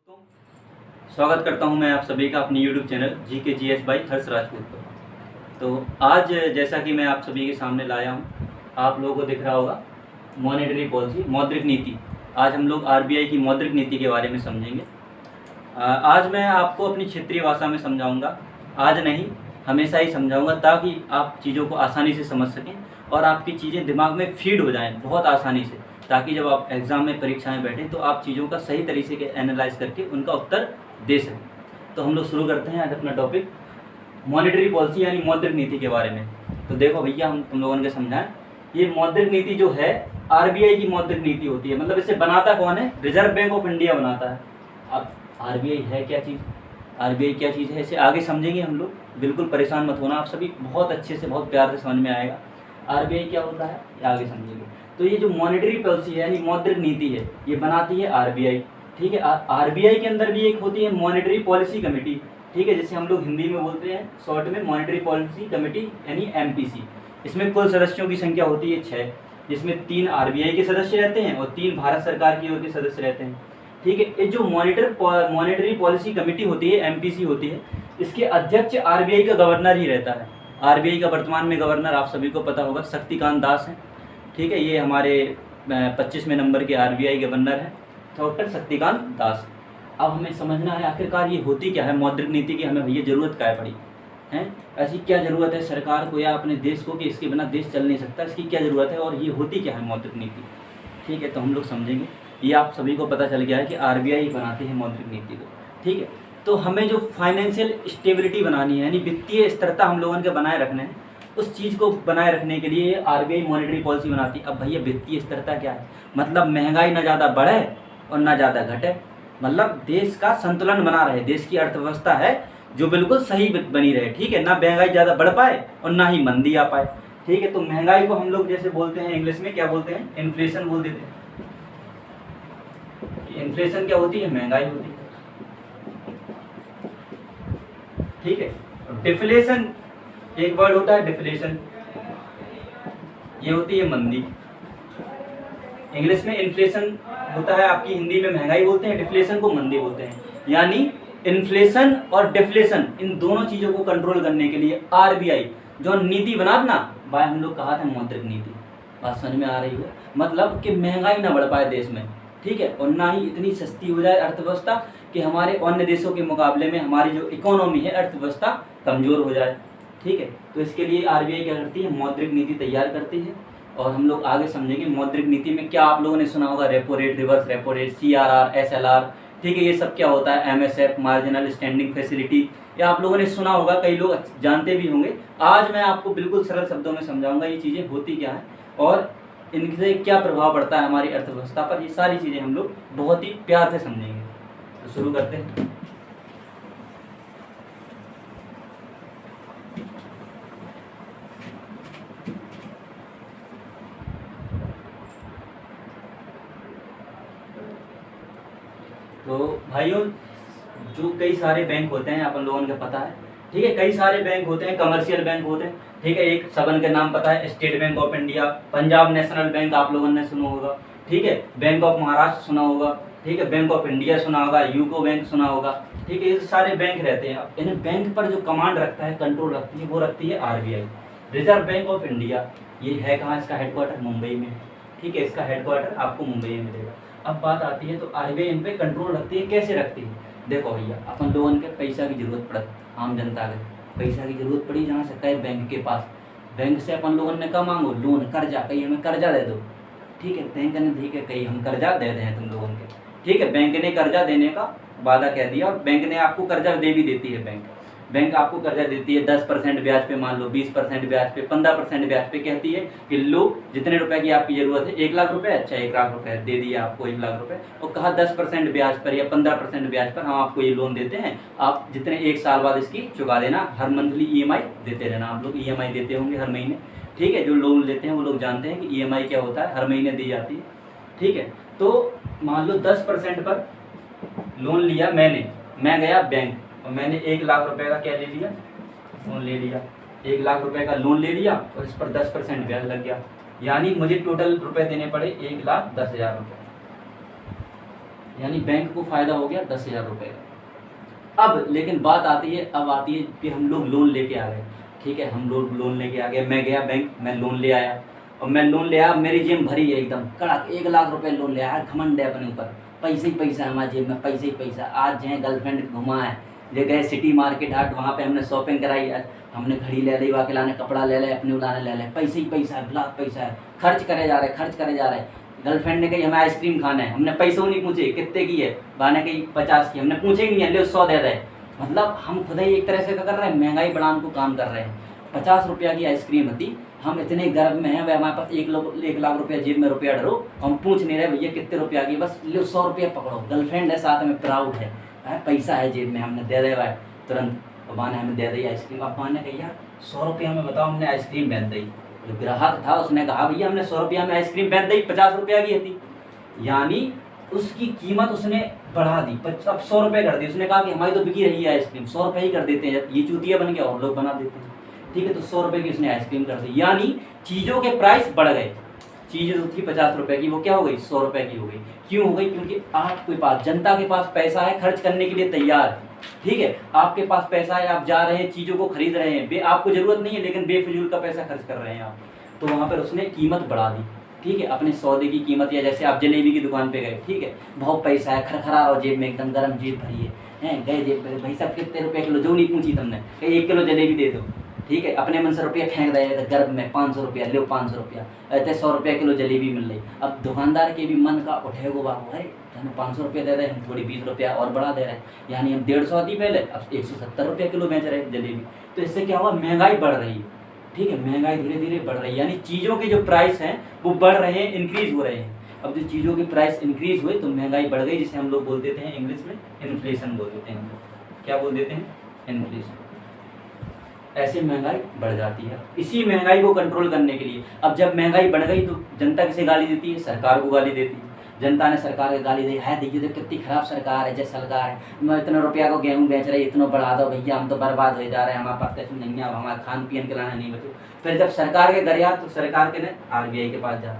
स्वागत करता हूं मैं आप सभी का अपनी YouTube चैनल GKGS बाई हर्ष राजपूत पर। तो आज जैसा कि मैं आप सभी के सामने लाया हूं, आप लोगों को दिख रहा होगा मॉनेटरी पॉलिसी, मौद्रिक नीति। आज हम लोग RBI की मौद्रिक नीति के बारे में समझेंगे। आज मैं आपको अपनी क्षेत्रीय भाषा में समझाऊंगा, आज नहीं हमेशा ही समझाऊंगा, ताकि आप चीज़ों को आसानी से समझ सकें और आपकी चीज़ें दिमाग में फीड हो जाएँ बहुत आसानी से, ताकि जब आप एग्ज़ाम में परीक्षा में बैठें तो आप चीज़ों का सही तरीके से एनालाइज करके उनका उत्तर दे सकें। तो हम लोग शुरू करते हैं आज अपना टॉपिक मॉनेटरी पॉलिसी यानी मौद्रिक नीति के बारे में। तो देखो भैया, हम तुम लोगों ने समझाएं, ये मौद्रिक नीति जो है RBI की मौद्रिक नीति होती है। मतलब इसे बनाता कौन है? रिजर्व बैंक ऑफ इंडिया बनाता है। अब RBI है क्या चीज़? RBI क्या चीज़ है, इसे आगे समझेंगे हम लोग। बिल्कुल परेशान मत होना, आप सभी बहुत अच्छे से बहुत प्यार से समझ में आएगा। RBI क्या होता है ये आगे समझेंगे। तो ये जो मॉनेटरी पॉलिसी है यानी मौद्रिक नीति है, ये बनाती है RBI। ठीक है, RBI के अंदर भी एक होती है मॉनेटरी पॉलिसी कमेटी। ठीक है, जैसे हम लोग हिंदी में बोलते हैं शॉर्ट में मॉनेटरी पॉलिसी कमेटी यानी MPC। इसमें कुल सदस्यों की संख्या होती है 6, जिसमें 3 RBI के सदस्य रहते हैं और 3 भारत सरकार की ओर के सदस्य रहते हैं। ठीक है, ये जो मॉनेटरी पॉलिसी कमेटी होती है, MPC होती है, इसके अध्यक्ष RBI का गवर्नर ही रहता है। RBI का वर्तमान में गवर्नर आप सभी को पता होगा शक्तिकांत दास है। ठीक है, ये हमारे 25वें नंबर के RBI गवर्नर हैं, डॉक्टर शक्तिकांत दास। अब हमें समझना है आखिरकार ये होती क्या है मौद्रिक नीति की, हमें भैया ज़रूरत क्या पड़ी है, ऐसी क्या ज़रूरत है सरकार को या अपने देश को कि इसके बिना देश चल नहीं सकता, इसकी क्या ज़रूरत है और ये होती क्या है मौद्रिक नीति। ठीक है, तो हम लोग समझेंगे। ये आप सभी को पता चल गया है कि RBI बनाती है मौद्रिक नीति को। ठीक है, तो हमें जो फाइनेंशियल स्टेबिलिटी बनानी है यानी वित्तीय स्थिरता हम लोगों के बनाए रखना है, उस चीज़ को बनाए रखने के लिए RBI मॉनेटरी पॉलिसी बनाती है। अब भैया वित्तीय स्थिरता क्या है? मतलब महंगाई ना ज़्यादा बढ़े और ना ज़्यादा घटे, मतलब देश का संतुलन बना रहे, देश की अर्थव्यवस्था है जो बिल्कुल सही बनी रहे। ठीक है, ना महंगाई ज़्यादा बढ़ पाए और ना ही मंदी आ पाए। ठीक है, तो महंगाई को हम लोग जैसे बोलते हैं इंग्लिश में क्या बोलते हैं? इन्फ्लेशन बोल देते हैं। इन्फ्लेशन क्या होती है? महंगाई होती है। ठीक है, डिफ्लेशन एक वर्ड होता है डिफ्लेशन, ये होती है मंदी। इंग्लिश में इन्फ्लेशन होता है, आपकी हिंदी में महंगाई बोलते हैं, डिफ्लेशन को मंदी बोलते हैं। यानी इन्फ्लेशन और डिफ्लेशन इन दोनों चीज़ों को कंट्रोल करने के लिए RBI जो नीति बना ना, भाई हम लोग कहा था मौद्रिक नीति। बात समझ में आ रही है? मतलब कि महंगाई ना बढ़ पाए देश में, ठीक है, और ना ही इतनी सस्ती हो जाए अर्थव्यवस्था कि हमारे अन्य देशों के मुकाबले में हमारी जो इकोनॉमी है अर्थव्यवस्था कमज़ोर हो जाए। ठीक है, तो इसके लिए RBI क्या करती है? मौद्रिक नीति तैयार करती है। और हम लोग आगे समझेंगे मौद्रिक नीति में क्या आप लोगों ने सुना होगा, repo rate, reverse repo rate, CRR, SLR। ठीक है, ये सब क्या होता है? MSF, मार्जिनल स्टैंडिंग फैसिलिटी, ये आप लोगों ने सुना होगा, कई लोग जानते भी होंगे। आज मैं आपको बिल्कुल सरल शब्दों में समझाऊंगा ये चीज़ें होती क्या हैं और इनसे क्या प्रभाव पड़ता है हमारी अर्थव्यवस्था पर। ये सारी चीज़ें हम लोग बहुत ही प्यार से समझेंगे। तो शुरू करते हैं। तो भाइयों, जो कई सारे बैंक होते हैं अपन लोगों को पता है। ठीक है, कई सारे बैंक होते हैं, कमर्शियल बैंक होते हैं। ठीक है, एक सबन के नाम पता है, state bank of India, Punjab national bank आप लोगों ने सुना होगा। ठीक है, बैंक ऑफ महाराष्ट्र सुना होगा। ठीक है, बैंक ऑफ इंडिया सुना होगा, यूको बैंक सुना होगा। ठीक है, ये सारे बैंक रहते हैं। इन बैंक पर जो कमांड रखता है, कंट्रोल रखती है, वो रखती है RBI, reserve bank of India. ये है कहाँ? इसका हेडक्वार्टर मुंबई में। ठीक है, इसका हेडक्वार्टर आपको मुंबई में मिलेगा। अब बात आती है तो RBI इन पे कंट्रोल रखती है। कैसे रखती है? देखो भैया, अपन लोगों के पैसा की जरूरत पड़े, आम जनता के पैसा की जरूरत पड़ी, जहाँ से कहे बैंक के पास, बैंक से अपन लोगों ने क्या मांगो? लोन, कर्जा, कहीं हमें कर्जा दे दो। ठीक है, बैंक ने ठीक है कहीं हम कर्जा दे दें तुम लोगों के। ठीक है, बैंक ने कर्जा देने का वादा कह दिया और बैंक ने आपको कर्जा दे भी देती है। बैंक आपको कर्जा देती है 10% ब्याज पे, मान लो 20% ब्याज पे, 15% ब्याज पे, कहती है कि लो जितने रुपए की आपकी ज़रूरत है, 1 लाख रुपए, अच्छा 1 लाख रुपए दे दिया आपको, 1 लाख रुपए, और कहा 10% ब्याज पर या 15% ब्याज पर हम आपको ये लोन देते हैं, आप जितने 1 साल बाद इसकी चुका देना, हर मंथली EMI देते रहना। आप लोग EMI देते होंगे हर महीने। ठीक है, जो लोन लेते हैं वो लोग जानते हैं कि EMI क्या होता है, हर महीने दी जाती है। ठीक है, तो मान लो 10% पर लोन लिया मैं गया बैंक और मैंने 1 लाख रुपए का क्या ले लिया? लोन ले लिया। 1 लाख रुपए का लोन ले लिया और इस पर 10% ब्याज लग गया, यानी मुझे टोटल रुपए देने पड़े 1,10,000 रुपये। यानी बैंक को फ़ायदा हो गया 10,000 रुपये का। अब लेकिन बात आती है, अब आती है कि हम लोग लोन लेके आ गए, ठीक है, हम लोग लोन लेके आ गए, मैं गया बैंक, मैं लोन ले आया, और मैं लोन ले आया, मेरी जेब भरी है एकदम कड़क, 1 लाख रुपए लोन ले आया, घमंड है अपने ऊपर, पैसे ही पैसा है हमारी जेब में, पैसे ही पैसा। आज जो है गर्लफ्रेंड घुमा है, ले गए सिटी मार्केट हाट, वहाँ पे हमने शॉपिंग कराई है, हमने घड़ी ले ली, वाके लाने कपड़ा ले ले, अपने उलाने ले ले, पैसे ही पैसा है, ब्लाक पैसा है, खर्च करे जा रहे, खर्च करे जा रहे। गर्लफ्रेंड ने कही हमें आइसक्रीम खाना है, हमने पैसों नहीं पूछे कितने की है, बाने कही 50 की, हमने पूछे ही नहीं है, ले 100 दे रहे। मतलब हम खुद ही एक तरह से क्या कर रहे हैं, महंगाई बढ़ाने को काम कर रहे हैं। 50 रुपया की आइसक्रीम होती, हम इतने गर्व में हैं भाई, हमारे पास 1 लाख रुपया जेब में रुपया डरो, हम पूछ नहीं रहे भैया कितने रुपया की, बस ले 100 रुपया पकड़ो, गर्लफ्रेंड है साथ में, प्राउड है, पैसा है जेब में, हमने दे दे भाई तुरंत, बाने हमें दे दी आइसक्रीम। अब बाने कही यार 100 रुपया में बताओ, हमने आइसक्रीम पहन दी। जो ग्राहक था उसने कहा भैया हमने 100 रुपया में आइसक्रीम पहन दी, 50 रुपया की थी, यानी उसकी कीमत उसने बढ़ा दी, अब 100 रुपये कर दी। उसने कहा कि हमारी तो बिकी रही है आइसक्रीम, 100 रुपये ही कर देते हैं, ये चूतिया बन गया और लोग बना देते हैं, ठीक है, तो 100 रुपये की उसने आइसक्रीम कर दी, यानी चीज़ों के प्राइस बढ़ गए। चीज़ जो थी 50 रुपये की, वो क्या हो गई, 100 रुपये की हो गई। क्यों हो गई? क्योंकि आपके पास, जनता के पास पैसा है, खर्च करने के लिए तैयार है, ठीक है, आपके पास पैसा है, आप जा रहे हैं, चीज़ों को खरीद रहे हैं, आपको ज़रूरत नहीं है लेकिन बेफिजूल का पैसा खर्च कर रहे हैं आप, तो वहाँ पर उसने कीमत बढ़ा दी, ठीक है, अपने सौदे की कीमत। या जैसे आप जलेबी की दुकान पे गए, ठीक है, बहुत पैसा है, खरखरा और जेब में एकदम गर्म जेब भरी है, गए जेब पे, भाई साहब कितने रुपये किलो, जो नहीं पूछी तुमने, 1 किलो जलेबी दे दो, ठीक है, अपने मन से रुपया फेंक रहे गर्भ में, 500 रुपया लो, 500 रुपया, ऐसे 100 रुपया किलो जलेबी मिल रही। अब दुकानदार के भी मन का उठेगो बाबू, है हमें 500 रुपया दे रहे हैं, हम थोड़ी 20 रुपया और बढ़ा दे रहे हैं, यानी हम 150 दी पहले, अब 170 रुपया किलो बेच रहे हैं जलेबी। तो इससे क्या हुआ, महंगाई बढ़ रही है, ठीक है, महंगाई धीरे धीरे बढ़ रही है, यानी चीज़ों के जो प्राइस हैं वो बढ़ रहे हैं, इंक्रीज हो रहे हैं। अब जो चीज़ों की प्राइस इंक्रीज हुए तो महंगाई बढ़ गई, जिसे हम लोग बोल देते हैं इंग्लिश में इन्फ्लेशन बोल देते हैं, हम लोग क्या बोल देते हैं, इन्फ्लेशन। ऐसे महंगाई बढ़ जाती है। इसी महंगाई को कंट्रोल करने के लिए, अब जब महंगाई बढ़ गई तो जनता किसे गाली देती है, सरकार को गाली देती है। जनता ने सरकार को गाली दी है, देखिए तो कितनी खराब सरकार है, जैसे सरकार है, मैं इतना रुपया को गेहूँ बेच रही, इतना बढ़ा दो भैया, हम तो बर्बाद हो जा रहे हैं, हमारे पास पैसे नहीं है, अब हमारा खान पीन के लाना नहीं बचे। फिर जब सरकार के घर याद, तो सरकार के ने RBI के पास जा,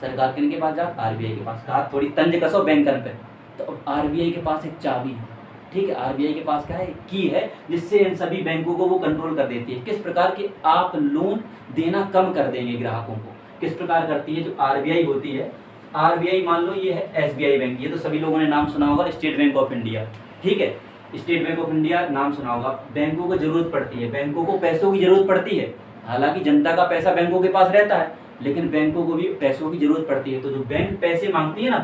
सरकार के पास जा, RBI के पास कहा थोड़ी तंज कसो बैंकर पे, तो अब RBI के पास एक चाबी है, ठीक है, RBI के पास क्या है, की है, जिससे इन सभी बैंकों को वो कंट्रोल कर देती है। किस प्रकार के, आप लोन देना कम कर देंगे ग्राहकों को, किस प्रकार करती है, जो RBI होती है, RBI मान लो ये है SBI बैंक, ये तो सभी लोगों ने नाम सुना होगा, स्टेट बैंक ऑफ इंडिया, ठीक है, स्टेट बैंक ऑफ इंडिया नाम सुना होगा। बैंकों को जरूरत पड़ती है, बैंकों को पैसों की जरूरत पड़ती है, हालांकि जनता का पैसा बैंकों के पास रहता है, लेकिन बैंकों को भी पैसों की जरूरत पड़ती है। तो जो बैंक पैसे मांगती है ना,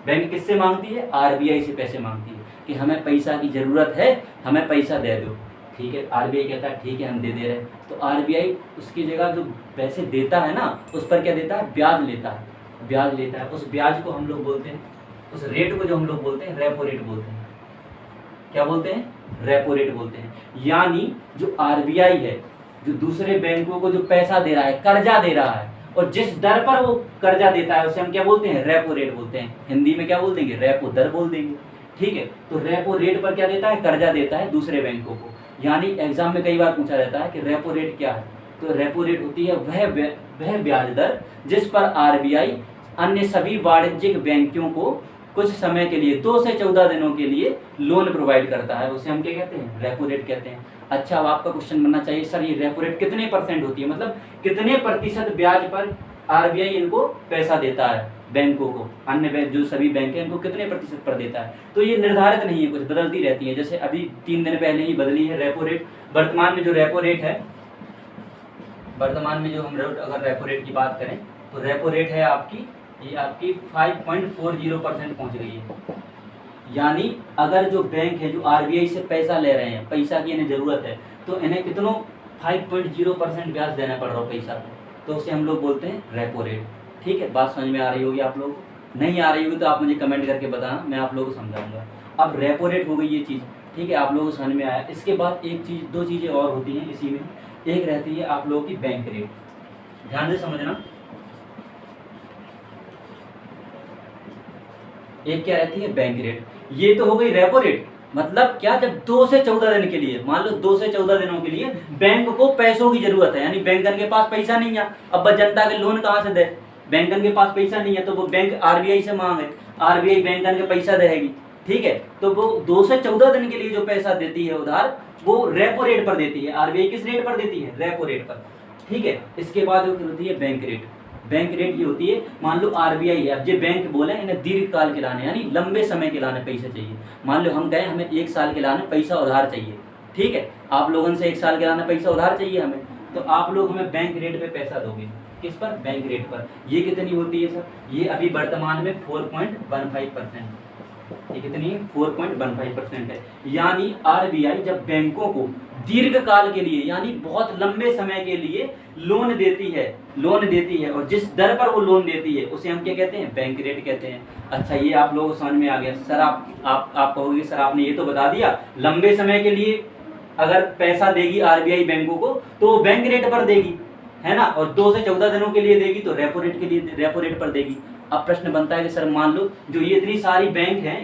बैंक किससे मांगती है, RBI से पैसे मांगती है कि हमें पैसा की ज़रूरत है, हमें पैसा दे दो, ठीक है, RBI कहता है ठीक है हम दे दे रहे हैं, तो RBI उसकी जगह जो पैसे देता है ना, उस पर क्या देता है, ब्याज लेता है, ब्याज लेता है। उस ब्याज को हम लोग बोलते हैं, उस रेट को जो हम लोग बोलते हैं रेपो रेट बोलते हैं। क्या बोलते हैं, रेपो रेट बोलते हैं। यानी जो RBI है, जो दूसरे बैंकों को जो पैसा दे रहा है, कर्जा दे रहा है, और जिस दर पर वो कर्जा देता है उसे हम क्या बोलते हैं, रेपो रेट बोलते हैं। हिंदी में क्या बोल देंगे, रेपो दर बोल देंगे, ठीक है। तो रेपो रेट पर क्या देता है, कर्जा देता है दूसरे बैंकों को। यानी एग्जाम में कई बार पूछा जाता है कि रेपो रेट क्या है, तो रेपो रेट होती है वह ब्याज दर जिस पर RBI अन्य सभी वाणिज्यिक बैंकों को कुछ समय के लिए 2 से 14 दिनों के लिए लोन प्रोवाइड करता है, उसे हम क्या कहते हैं, रेपो रेट कहते हैं। अच्छा, अब आपका क्वेश्चन बनना चाहिए सर ये रेपो रेट कितने % होती है, मतलब कितने प्रतिशत ब्याज पर RBI इनको पैसा देता है बैंकों को, अन्य बैंक जो सभी बैंक हैं इनको कितने प्रतिशत पर देता है। तो ये निर्धारित नहीं है, कुछ बदलती रहती है। जैसे अभी 3 दिन पहले ही बदली है रेपो रेट। वर्तमान में जो रेपो रेट है, वर्तमान में जो हम अगर रेपो रेट की बात करें तो रेपो रेट है आपकी, ये आपकी 5.40% पहुँच गई है। यानी अगर जो बैंक है जो RBI से पैसा ले रहे हैं, पैसा की इन्हें ज़रूरत है, तो इन्हें कितनों 5.0% ब्याज देना पड़ रहा हो पैसा पे, तो उसे हम लोग बोलते हैं रेपो रेट। ठीक है, बात समझ में आ रही होगी आप लोगों को, नहीं आ रही होगी तो आप मुझे कमेंट करके बताना, मैं आप लोगों को समझाऊंगा। अब रेपो रेट हो गई ये चीज़, ठीक है, आप लोगों को समझ में आया। इसके बाद एक चीज़, 2 चीज़ें और होती हैं इसी में। एक रहती है आप लोगों की बैंक रेट, ध्यान से समझना। एक क्या रहती है, बैंक रेट। ये तो हो गई रेपो रेट, मतलब क्या, जब 2 से 14 दिन के लिए, मान लो 2 से 14 दिनों के लिए बैंक को पैसों की जरूरत है, यानी बैंकर के पास पैसा नहीं है। अब जनता के लोन कहाँ से दे, बैंकर के पास पैसा नहीं है तो वो बैंक RBI से मांगे, आरबीआई बैंक के पैसा देगी, ठीक है। तो वो 2 से 14 दिन के लिए जो पैसा देती है उधार, वो रेपो रेट पर देती है। आरबीआई किस रेट पर देती है? रेपो रेट पर, ठीक है। इसके बाद वो होती है बैंक रेट। बैंक रेट ये होती है, मान लो आरबीआई है, अब जो बैंक बोले इन्हें दीर्घकाल के लाने यानी लंबे समय के लाने पैसे चाहिए। मान लो हम गए, हमें 1 साल के लाने पैसा उधार चाहिए, ठीक है। आप लोगों से 1 साल के लाने पैसा उधार चाहिए हमें, तो आप लोग हमें बैंक रेट पे पैसा दोगे। किस पर? बैंक रेट पर। ये कितनी होती है सर? ये अभी वर्तमान में 4.15%। ये कितनी है? 4.15% है। यानी आरबीआई जब बैंकों को दीर्घकाल के लिए यानी बहुत लंबे समय के लिए लोन देती है और जिस दर पर वो लोन देती है उसे हम क्या कहते हैं? बैंक रेट कहते हैं। अच्छा, ये आप लोगों को समझ में आ गया। सर आप कहोगे सर आपने ये तो बता दिया, लंबे समय के लिए अगर पैसा देगी आरबीआई बैंकों को तो वो बैंक रेट पर देगी, है ना, और 2 से 14 दिनों के लिए देगी तो रेपो रेट पर देगी। अब प्रश्न बनता है कि सर मान लो जो ये इतनी सारी बैंक हैं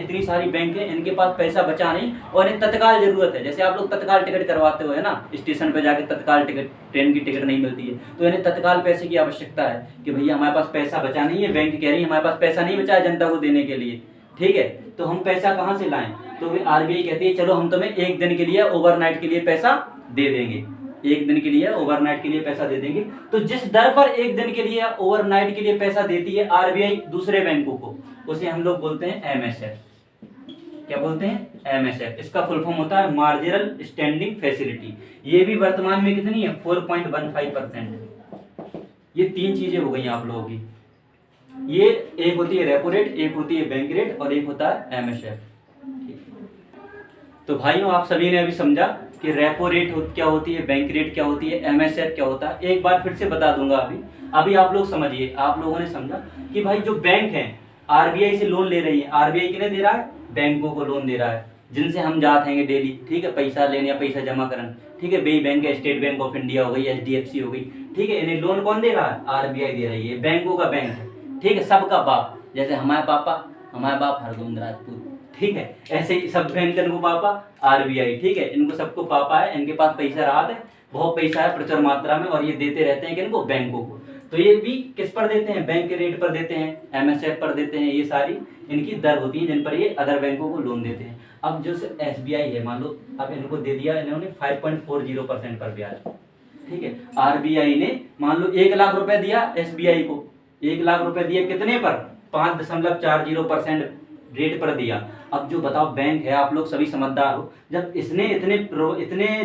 इनके पास पैसा बचा नहीं और इन्हें तत्काल जरूरत है, जैसे आप लोग तत्काल टिकट करवाते हो, है ना, स्टेशन पर जाके तत्काल टिकट, ट्रेन की टिकट नहीं मिलती है, तो इन्हें तत्काल पैसे की आवश्यकता है कि भैया हमारे पास पैसा बचा नहीं है, बैंक कह रही है हमारे पास पैसा नहीं बचा है जनता को देने के लिए, ठीक है, तो हम पैसा कहाँ से लाएं? तो फिर आरबीआई कहती है चलो हम तुम्हें 1 दिन के लिए ओवरनाइट के लिए पैसा दे देंगे, 1 दिन के लिए ओवरनाइट के लिए पैसा दे देंगे। तो जिस दर पर 1 दिन के लिए ओवरनाइट के लिए पैसा देती है आरबीआई दूसरे बैंकों को, उसे हम लोग बोलते हैं एमएसएफ। क्या बोलते हैं? एमएसएफ। इसका फुल फॉर्म होता है मार्जिनल स्टैंडिंग फैसिलिटी। ये भी वर्तमान में कितनी है? 4.15%। ये 3 चीजें हो गई आप लोगों की। ये एक होती है रेपो रेट, एक होती है बैंक रेट और एक होता है एमएसएफ। तो भाइयों आप सभी ने अभी समझा कि रेपो रेट क्या होती है, बैंक रेट क्या होती है, एमएसएफ क्या होता है। एक बार फिर से बता दूंगा। अभी आप लोग समझिए, आप लोगों ने समझा कि भाई जो बैंक है आरबीआई से लोन ले रही है, आरबीआई किन्हें दे रहा है? बैंकों को लोन दे रहा है, जिनसे हम जाते हैं डेली, ठीक है, पैसा लेने या पैसा जमा करने, ठीक है। बे बैंक है, स्टेट बैंक ऑफ इंडिया हो गई, एचडीएफसी हो गई, ठीक है। इन्हें लोन कौन दे रहा है? आरबीआई दे रही है। बैंकों का बैंक है, ठीक है, सबका बाप, जैसे हमारे बाप हरगोविंद राजपूत, ठीक है, ऐसे ही सब बैंकन को पापा आरबीआई, ठीक है, इनको सबको पापा है, इनके पास पैसा रहा है, बहुत पैसा है प्रचुर मात्रा में, और ये देते रहते हैं किनको? बैंकों को। तो ये भी किस पर देते हैं? बैंक के रेट पर देते हैं, एमएसएफ पर देते हैं। ये सारी इनकी दर होती है जिन पर ये अदर बैंकों को लोन देते हैं। अब जो एसबीआई है, मान लो अब इनको दे दिया इन्होंने 5.40% पर ब्याज, ठीक है। आरबीआई ने मान लो 1 लाख रुपए दिया एसबीआई को, 1 लाख रुपए दिया कितने पर? 5.40% रेट पर दिया। अब जो बताओ बैंक है, आप लोग सभी समझदार हो, जब इसने इतने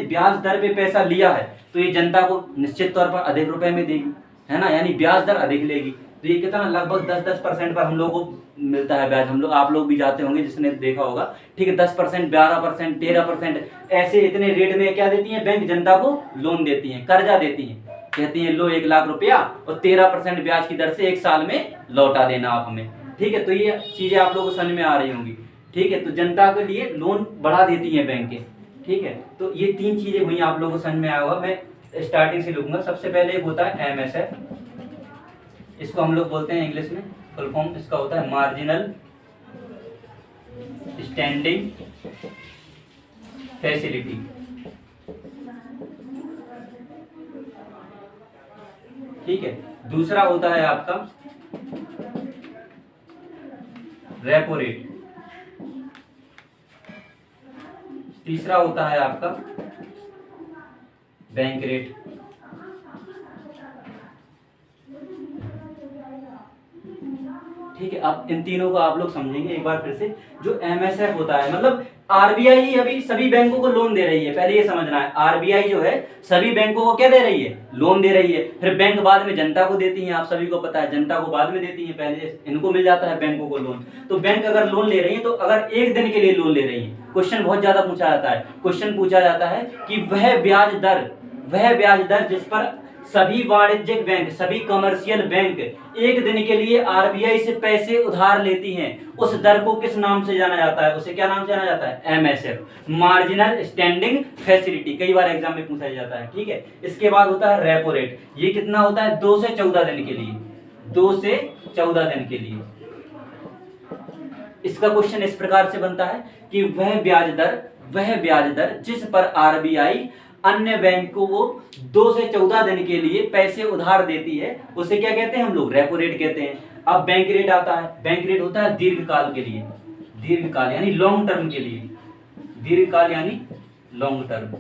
ब्याज दर पे पैसा लिया है तो ये जनता को निश्चित तौर पर अधिक रुपए में देगी, है ना, यानी ब्याज दर अधिक लेगी। तो ये कितना? लगभग 10% पर हम लोग को मिलता है ब्याज। हम लोग, आप लोग भी जाते होंगे जिसने देखा होगा, ठीक है, 10%, 12%, 13%, ऐसे इतने रेट में क्या देती है बैंक? जनता को लोन देती है, कर्जा देती है, कहती है लो 1 लाख रुपया और 13% ब्याज की दर से 1 साल में लौटा देना आप हमें, ठीक है। तो ये चीजें आप लोगों को समझ में आ रही होंगी, ठीक है। तो जनता के लिए लोन बढ़ा देती है बैंकें, ठीक है। तो ये 3 चीजें हुई, आप लोगों को समझ में आया होगा। मैं स्टार्टिंग से लिखूंगा। सबसे पहले एक होता है एमएसएफ, इसको हम लोग बोलते हैं इंग्लिश में, फुल फॉर्म इसका होता है मार्जिनल स्टैंडिंग फैसिलिटी, ठीक है। दूसरा होता है आपका रेपो रेट, तीसरा होता है आपका बैंक रेट, ठीक है। अब इन तीनों को आप लोग समझेंगे एक बार फिर से। जो एमएसएफ होता है, मतलब आरबीआई ही अभी सभी बैंकों को लोन दे रही है, पहले ये समझना है। आरबीआई जो है सभी बैंकों को क्या दे रही है? लोन दे रही है। फिर बैंक बाद में जनता को देती है, आप सभी को पता है, जनता को बाद में देती है, पहले इनको मिल जाता है बैंकों को लोन। तो बैंक अगर लोन ले रही है, तो अगर 1 दिन के लिए लोन ले रही है, क्वेश्चन बहुत ज्यादा पूछा जाता है, क्वेश्चन पूछा जाता है कि वह ब्याज दर जिस पर सभी वाणिज्यिक बैंक, सभी कमर्शियल बैंक 1 दिन के लिए आरबीआई से पैसे उधार लेती हैं, उस दर को किस नाम से जाना जाता है? उसे क्या नाम से जाना जाता है? MSF, marginal standing facility. कई बार एग्जाम में पूछा जाता है, ठीक है। इसके बाद होता है रेपो रेट, ये कितना होता है? 2 से 14 दिन के लिए, 2 से 14 दिन के लिए। इसका क्वेश्चन इस प्रकार से बनता है कि वह ब्याज दर जिस पर आरबीआई अन्य बैंकों को 2 से 14 दिन के लिए पैसे उधार देती है, उसे क्या कहते हैं हम लोग? रेपो रेट कहते हैं। अब बैंक रेट आता है, बैंक रेट होता है दीर्घकाल के लिए, दीर्घकाल यानी लॉन्ग टर्म के लिए, दीर्घकाल यानी लॉन्ग टर्म।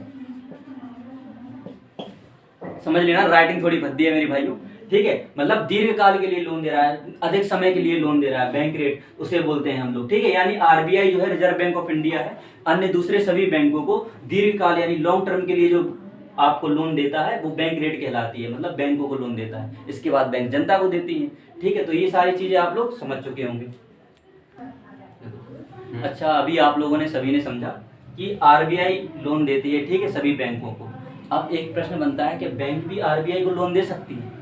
समझ लेना, राइटिंग थोड़ी भद्दी है मेरी भाइयों, ठीक है। मतलब दीर्घकाल के लिए लोन दे रहा है, अधिक समय के लिए लोन दे रहा है, बैंक रेट उसे बोलते हैं हम लोग, ठीक है। यानी आरबीआई जो है रिजर्व बैंक ऑफ इंडिया है, अन्य दूसरे सभी बैंकों को दीर्घकाल यानी लॉन्ग टर्म के लिए जो आपको लोन देता है वो बैंक रेट कहलाती है, मतलब बैंकों को लोन देता है। इसके बाद बैंक जनता को देती है, ठीक है। तो ये सारी चीजें आप लोग समझ चुके होंगे। अच्छा, अभी आप लोगों ने सभी ने समझा कि आरबीआई लोन देती है, ठीक है, सभी बैंकों को। अब एक प्रश्न बनता है कि बैंक भी आरबीआई को लोन दे सकती है?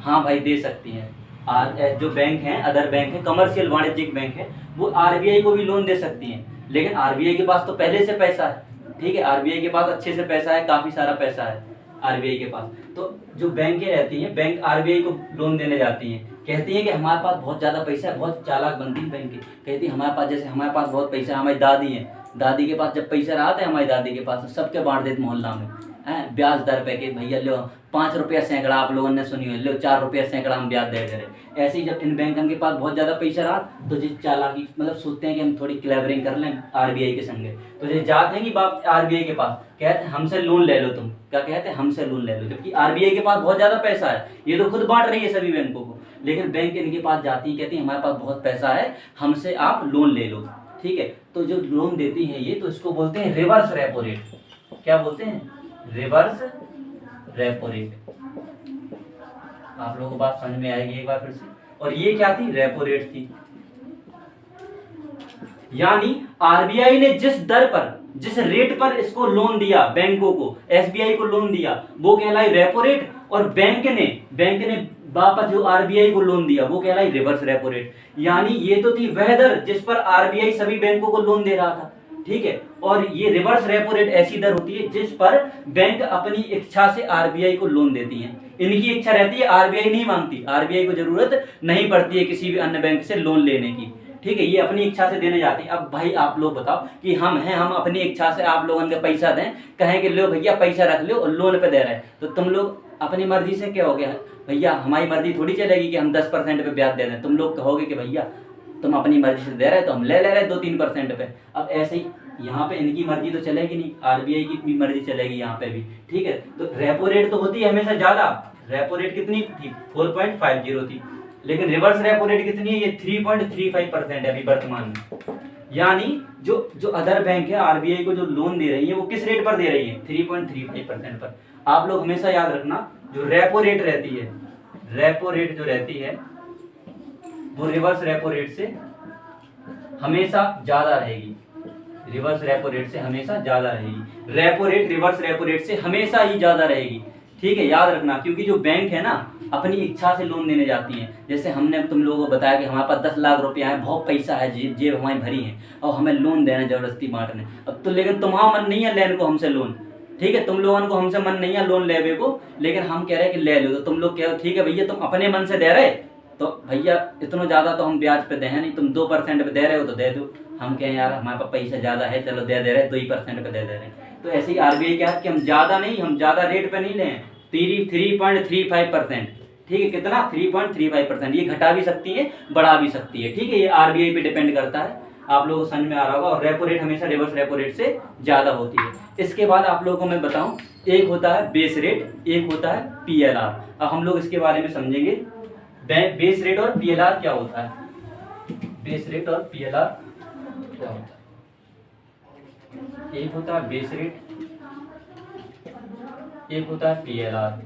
हाँ भाई, दे सकती हैं। जो बैंक हैं, अदर बैंक है, कमर्शियल वाणिज्यिक बैंक है, वो आरबीआई को भी लोन दे सकती हैं। लेकिन आरबीआई के पास तो पहले से पैसा है, ठीक है, आरबीआई के पास अच्छे से पैसा है, काफी सारा पैसा है आरबीआई के पास। तो जो बैंकें रहती हैं, बैंक आरबीआई को लोन देने जाती हैं, कहती हैं कि हमारे पास बहुत ज्यादा पैसा है, बहुत चालाक बनती है बैंक, कहती है हमारे पास, जैसे हमारे पास बहुत पैसा है, हमारी दादी है, दादी के पास जब पैसा रहा था हमारी दादी के पास, सबके बांट देते मोहल्ला में, है ब्याज दर पे के भैया लो 5 रुपया सैकड़ा, आप लोगों ने सुनी हो, लो 4 रुपया सैकड़ा हम ब्याज दे रहे। ऐसे ही जब इन बैंकों के पास बहुत ज्यादा पैसा रहा तो जिस चालाकी मतलब सोचते हैं कि हम थोड़ी क्लेवरिंग कर लें आरबीआई के संगे, तो जो जाते हैं कि बाप आरबीआई के पास, कहते हैं हमसे लोन ले लो, तुम क्या कहते हैं, हमसे लोन ले लो, जबकि आरबीआई के पास बहुत ज्यादा पैसा है, ये तो खुद बांट रही है सभी बैंकों को। लेकिन बैंक इनके पास जाती है, कहती है हमारे पास बहुत पैसा है, हमसे आप लोन ले लो, ठीक है। तो जो लोन देती है ये, तो इसको बोलते हैं रिवर्स रेपो रेट। क्या बोलते हैं? Reverse repo rate. आप लोगों को बात समझ में आएगी एक बार फिर से। और ये क्या थी? रेपो रेट थी। यानी आरबीआई ने जिस दर पर, जिस रेट पर इसको लोन दिया, बैंकों को, एसबीआई को लोन दिया, वो कहलाई रेपो रेट, और बैंक ने वापस जो आरबीआई को लोन दिया वो कहलाई रिवर्स रेपो रेट। यानी ये तो थी वह दर जिस पर आरबीआई सभी बैंकों को लोन दे रहा था, ठीक है। और ये रिवर्स रेपो रेट ऐसी दर होती है जिस पर बैंक अपनी इच्छा से आरबीआई को लोन देती है। इनकी इच्छा रहती है, आरबीआई नहीं मांगती, आरबीआई को जरूरत नहीं पड़ती है किसी भी अन्य बैंक से लोन लेने की, ठीक है, ये अपनी इच्छा से देने जाती है। अब भाई आप लोग बताओ कि हम हैं, हम अपनी इच्छा से आप लोगों को पैसा दें, कहें कि लो भैया पैसा रख लो, और लोन पे दे रहे हैं, तो तुम लोग अपनी मर्जी से क्या हो गया भैया, हमारी मर्जी थोड़ी चलेगी कि हम 10% पे ब्याज दे दें। तुम लोग कहोगे कि भैया तुम अपनी मर्जी से दे रहे तो हम ले रहे 2-3% पे। अब ऐसे ही यहाँ पे इनकी मर्जी तो चलेगी नहीं, आरबीआई की भी मर्जी चलेगी यहाँ पे भी, ठीक है। तो रेपो रेट तो होती है हमेशा ज्यादा, रेपो रेट कितनी थी? 4.50 थी, लेकिन रिवर्स रेपो रेट कितनी है? ये 3.35% है अभी वर्तमान में। यानी जो अदर बैंक है आरबीआई को जो लोन दे रही है वो किस रेट पर दे रही है? 3.35% पर। आप लोग हमेशा याद रखना, जो रेपो रेट रहती है, रेपो रेट जो रहती है वो रिवर्स रेपो रेट से हमेशा ज्यादा रहेगी, रिवर्स रेपो रेट से हमेशा ज्यादा रहेगी। Repo rate reverse repo rate से हमेशा ही ज्यादा रहेगी, ठीक है, याद रखना। क्योंकि जो बैंक है ना अपनी इच्छा से लोन देने जाती हैं, जैसे हमने तुम लोगों को बताया कि हमारे पास 10 लाख रुपया है, बहुत पैसा है, जेब हमारी भरी है, और हमें लोन देना जबरदस्ती बांटने। अब तो लेकिन तुम्हारा मन नहीं है लेने को हमसे लोन, ठीक है, तुम लोगों को हमसे मन नहीं है लोन लेवे को, लेकिन हम कह रहे हैं कि ले लो, तो तुम लोग कह ठीक है भैया तुम अपने मन से दे रहे, तो भैया इतना ज्यादा तो हम ब्याज पे दे नहीं, तुम 2% पे दे रहे हो तो दे दो। हम कहें यार हमारे पास पैसा ज्यादा है, चलो दे रहे 2% पे दे रहे हैं। तो ऐसे ही आरबीआई क्या है कि हम ज्यादा नहीं, हम ज्यादा रेट पे नहीं लें, 3.35%, ठीक है, कितना? 3.35%। ये घटा भी सकती है, बढ़ा भी सकती है, ठीक है, ये आरबीआई पे डिपेंड करता है। आप लोगों को समझ में आ रहा होगा। और रेपो रेट हमेशा रिवर्स रेपो रेट से ज्यादा होती है। इसके बाद आप लोगों को मैं बताऊं, एक होता है बेस रेट, एक होता है पीएलआर। अब हम लोग इसके बारे में समझेंगे, बेस रेट और पीएलआर क्या होता है। बेस रेट और पीएलआर क्या होता है? एक होता है बेस रेट, एक होता है पीएलआर।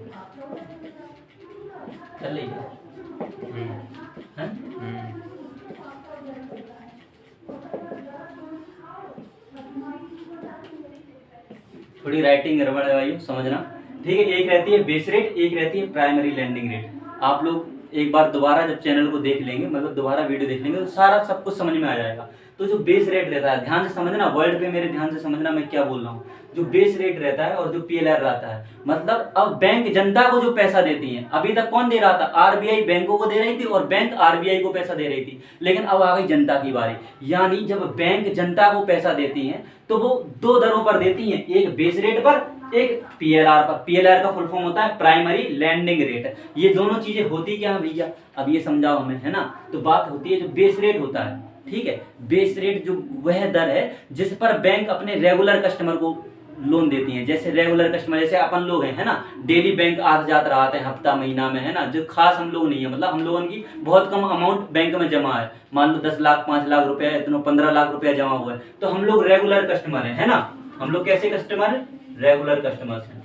चल रही है? थोड़ी राइटिंग गड़बड़ है भाई, समझना, ठीक है। एक रहती है बेस रेट, एक रहती है प्राइमरी लैंडिंग रेट। आप लोग एक बार दोबारा जब चैनल को देख लेंगे, मतलब दोबारा वीडियो देख लेंगे, तो सारा सब कुछ समझ में आ जाएगा। तो जो बेस रेट रहता है, ध्यान से समझना, वर्ड पे मेरे ध्यान से समझना मैं क्या बोल रहा हूँ। जो बेस रेट रहता है और जो पीएलआर रहता है, मतलब अब बैंक जनता को जो पैसा देती है, अभी तक कौन दे रहा था? आरबीआई बैंकों को दे रही थी और बैंक आरबीआई को पैसा दे रही थी, लेकिन अब आ गई जनता की बारी। यानी जब बैंक जनता को पैसा देती है तो वो 2 दरों पर देती है, एक बेस रेट पर, एक पीएलआर पर। पीएलआर का फुल फॉर्म होता है प्राइमरी लैंडिंग रेट। ये दोनों चीजें होती क्या है भैया, अब ये समझाओ हमें, है ना। तो बात होती है जो बेस रेट होता है, ठीक है, बेस रेट जो वह दर है जिस पर बैंक अपने रेगुलर कस्टमर को लोन देती हैं। जैसे रेगुलर कस्टमर, जैसे अपन लोग हैं, है ना, डेली बैंक आते जाते रहते हैं हफ्ता महीना में, है ना, जो खास हम लोग नहीं है, मतलब हम लोगों की बहुत कम अमाउंट बैंक में जमा है, मान लो 10 लाख 5 लाख रुपया, इतना 15 लाख रुपया जमा हुआ है, तो हम लोग रेगुलर कस्टमर है ना। हम लोग कैसे कस्टमर है, रेगुलर कस्टमर्स हैं,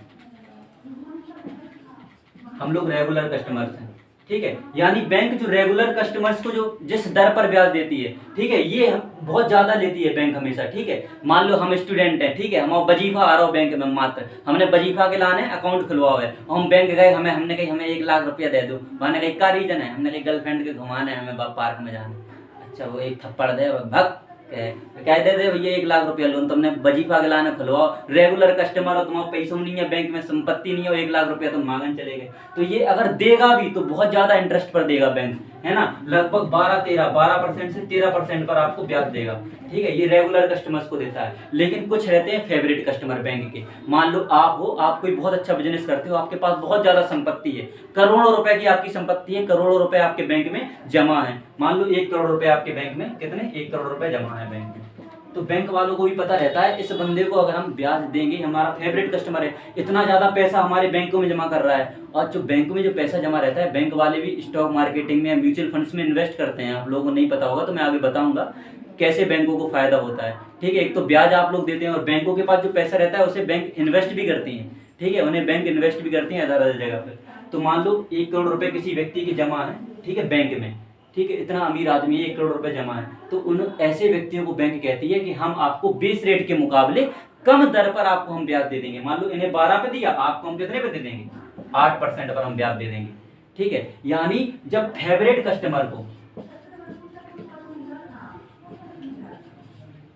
हम लोग रेगुलर कस्टमर्स हैं, ठीक है। यानी बैंक जो रेगुलर कस्टमर्स को जो जिस दर पर ब्याज देती है, ठीक है, ये बहुत ज्यादा लेती है बैंक हमेशा, ठीक है। मान लो हम स्टूडेंट हैं, ठीक है, हम वजीफा आ रहा हो बैंक में, मात्र हमने वजीफा के लाने अकाउंट खुलवाओ है, और हम बैंक गए, हमने कही हमें 1 लाख रुपया दे दो, मैंने कही क्या रीजन है, हमने कही गर्लफ्रेंड के घुमाने, हमें पार्क में जाना। अच्छा, वो एक थप्पड़ दे भग कह दे भैया 1 लाख रुपया लोन, तुमने वजीफा के लाने खुलवाओ, रेगुलर कस्टमर हो, तुम्हारा पैसा नहीं है बैंक में, संपत्ति नहीं हो, 1 लाख रुपया तुम मांगन चले गए, तो ये अगर देगा भी तो बहुत ज्यादा इंटरेस्ट पर देगा बैंक, है ना, लगभग 12% से 13% पर आपको ब्याज देगा, ठीक है। ये रेगुलर कस्टमर्स को देता है। लेकिन कुछ रहते हैं फेवरेट कस्टमर बैंक के। मान लो आप हो, आप कोई बहुत अच्छा बिजनेस करते हो, आपके पास बहुत ज्यादा संपत्ति है, करोड़ों रुपए की आपकी संपत्ति है, करोड़ों रुपए आपके बैंक में जमा है। मान लो 1 करोड़ रुपए आपके बैंक में, कितने, 1 करोड़ रुपए जमा है बैंक में, तो बैंक वालों को भी पता रहता है इस बंदे को अगर हम ब्याज देंगे, हमारा फेवरेट कस्टमर है, इतना ज्यादा पैसा हमारे बैंकों में जमा कर रहा है। और जो बैंक में जो पैसा जमा रहता है, बैंक वाले भी स्टॉक मार्केटिंग में, म्यूचुअल फंड्स में इन्वेस्ट करते हैं। आप लोगों को नहीं पता होगा तो मैं आगे बताऊंगा कैसे बैंकों को फायदा होता है, ठीक है। एक तो ब्याज आप लोग देते हैं, और बैंकों के पास जो पैसा रहता है उसे बैंक इन्वेस्ट भी करती हैं, ठीक है, उन्हें बैंक इन्वेस्ट भी करती हैं अलग अलग जगह पर। तो मान लो 1 करोड़ रुपए किसी व्यक्ति की जमा है, ठीक है, बैंक में, ठीक है, इतना अमीर आदमी है, 1 करोड़ रुपए जमा है, तो उन ऐसे व्यक्तियों को बैंक कहती है कि हम आपको बेस रेट के मुकाबले कम दर पर आपको हम ब्याज दे देंगे। मान लो इन्हें 12 पे दिया, आपको हम कितने पे दे देंगे, 8% पर हम ब्याज दे देंगे, ठीक है। यानी जब फेवरेट कस्टमर को,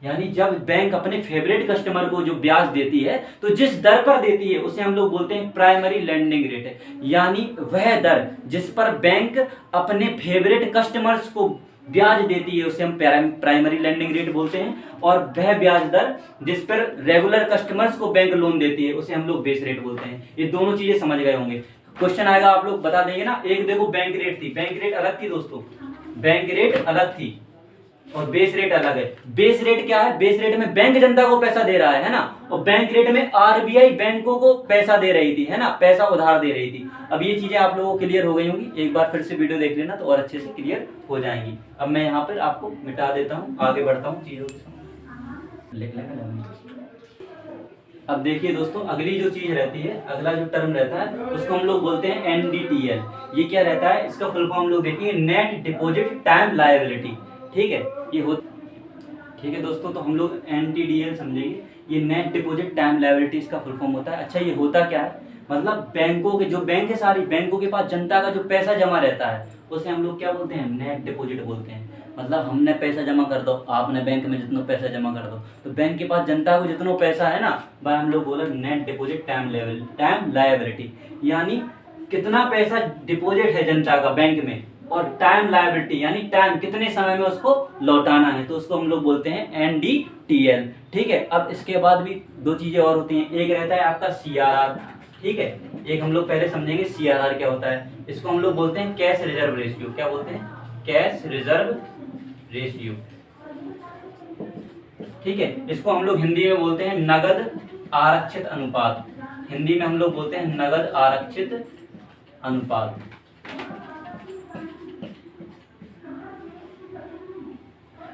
यानी जब बैंक अपने फेवरेट कस्टमर को जो ब्याज देती है, तो जिस दर पर देती है उसे हम लोग बोलते हैं प्राइमरी लैंडिंग रेट, यानी वह दर जिस पर बैंक अपने फेवरेट कस्टमर्स को ब्याज देती है उसे हम प्राइमरी लैंडिंग रेट बोलते हैं। और वह ब्याज दर जिस पर रेगुलर कस्टमर्स को बैंक लोन देती है उसे हम लोग बेस रेट बोलते हैं। ये दोनों चीजें समझ गए होंगे। क्वेश्चन आएगा आप लोग बता देंगे ना। एक देखो बैंक रेट थी, बैंक रेट अलग थी दोस्तों, बैंक रेट अलग थी और बेस रेट अलग है। बेस रेट क्या है, बेस रेट में बैंक जनता को पैसा दे रहा है ना, और बैंक रेट में आरबीआई बैंकों को पैसा दे रही थी, है ना, पैसा उधार दे रही थी। अब ये चीजें आप लोगों को क्लियर हो गई होंगी, एक बार फिर से वीडियो देख लेना तो और अच्छे से क्लियर हो जाएंगी। अब मैं यहाँ पर आपको मिटा देता हूँ, आगे बढ़ता हूँ चीजों के साथ, लिख लेंगे। अब देखिए दोस्तों, अगली जो चीज रहती है, अगला जो टर्म रहता है उसको हम लोग बोलते हैं एनडीटीएल। ये क्या रहता है, इसका फुल फॉर्म हम लोग देखेंगे नेट डिपॉजिट टाइम लायबिलिटी, ठीक है। ये हो, ठीक है दोस्तों, तो हम लोग एनडीटीएल समझेंगे। ये नेट डिपॉजिट टाइम लायबिलिटी इसका फुल फॉर्म होता है। अच्छा, ये होता क्या है, मतलब बैंकों के जो बैंक है, सारी बैंकों के पास जनता का जो पैसा जमा रहता है उसे हम लोग क्या बोलते हैं, नेट डिपॉजिट बोलते हैं। मतलब हमने पैसा जमा कर दो, आपने बैंक में जितना पैसा जमा कर दो, तो बैंक के पास जनता को जितना पैसा है ना, वह हम लोग बोले नेट डिपॉजिट टाइम लायबिलिटी, यानी कितना पैसा डिपॉजिट है जनता का बैंक में, और टाइम लायबिलिटी यानी टाइम कितने समय में उसको लौटाना है, तो उसको हम लोग बोलते हैं एनडीटीएल, ठीक है। अब इसके बाद भी दो चीजें और होती हैं, एक रहता है आपका सीआरआर, ठीक है। एक हम लोग पहले समझेंगे सीआरआर क्या होता है। इसको हम लोग बोलते हैं कैश रिजर्व रेशियो। क्या बोलते हैं, कैश रिजर्व रेशियो, ठीक है। इसको हम लोग हिंदी में बोलते हैं नगद आरक्षित अनुपात। हिंदी में हम लोग बोलते हैं नगद आरक्षित अनुपात,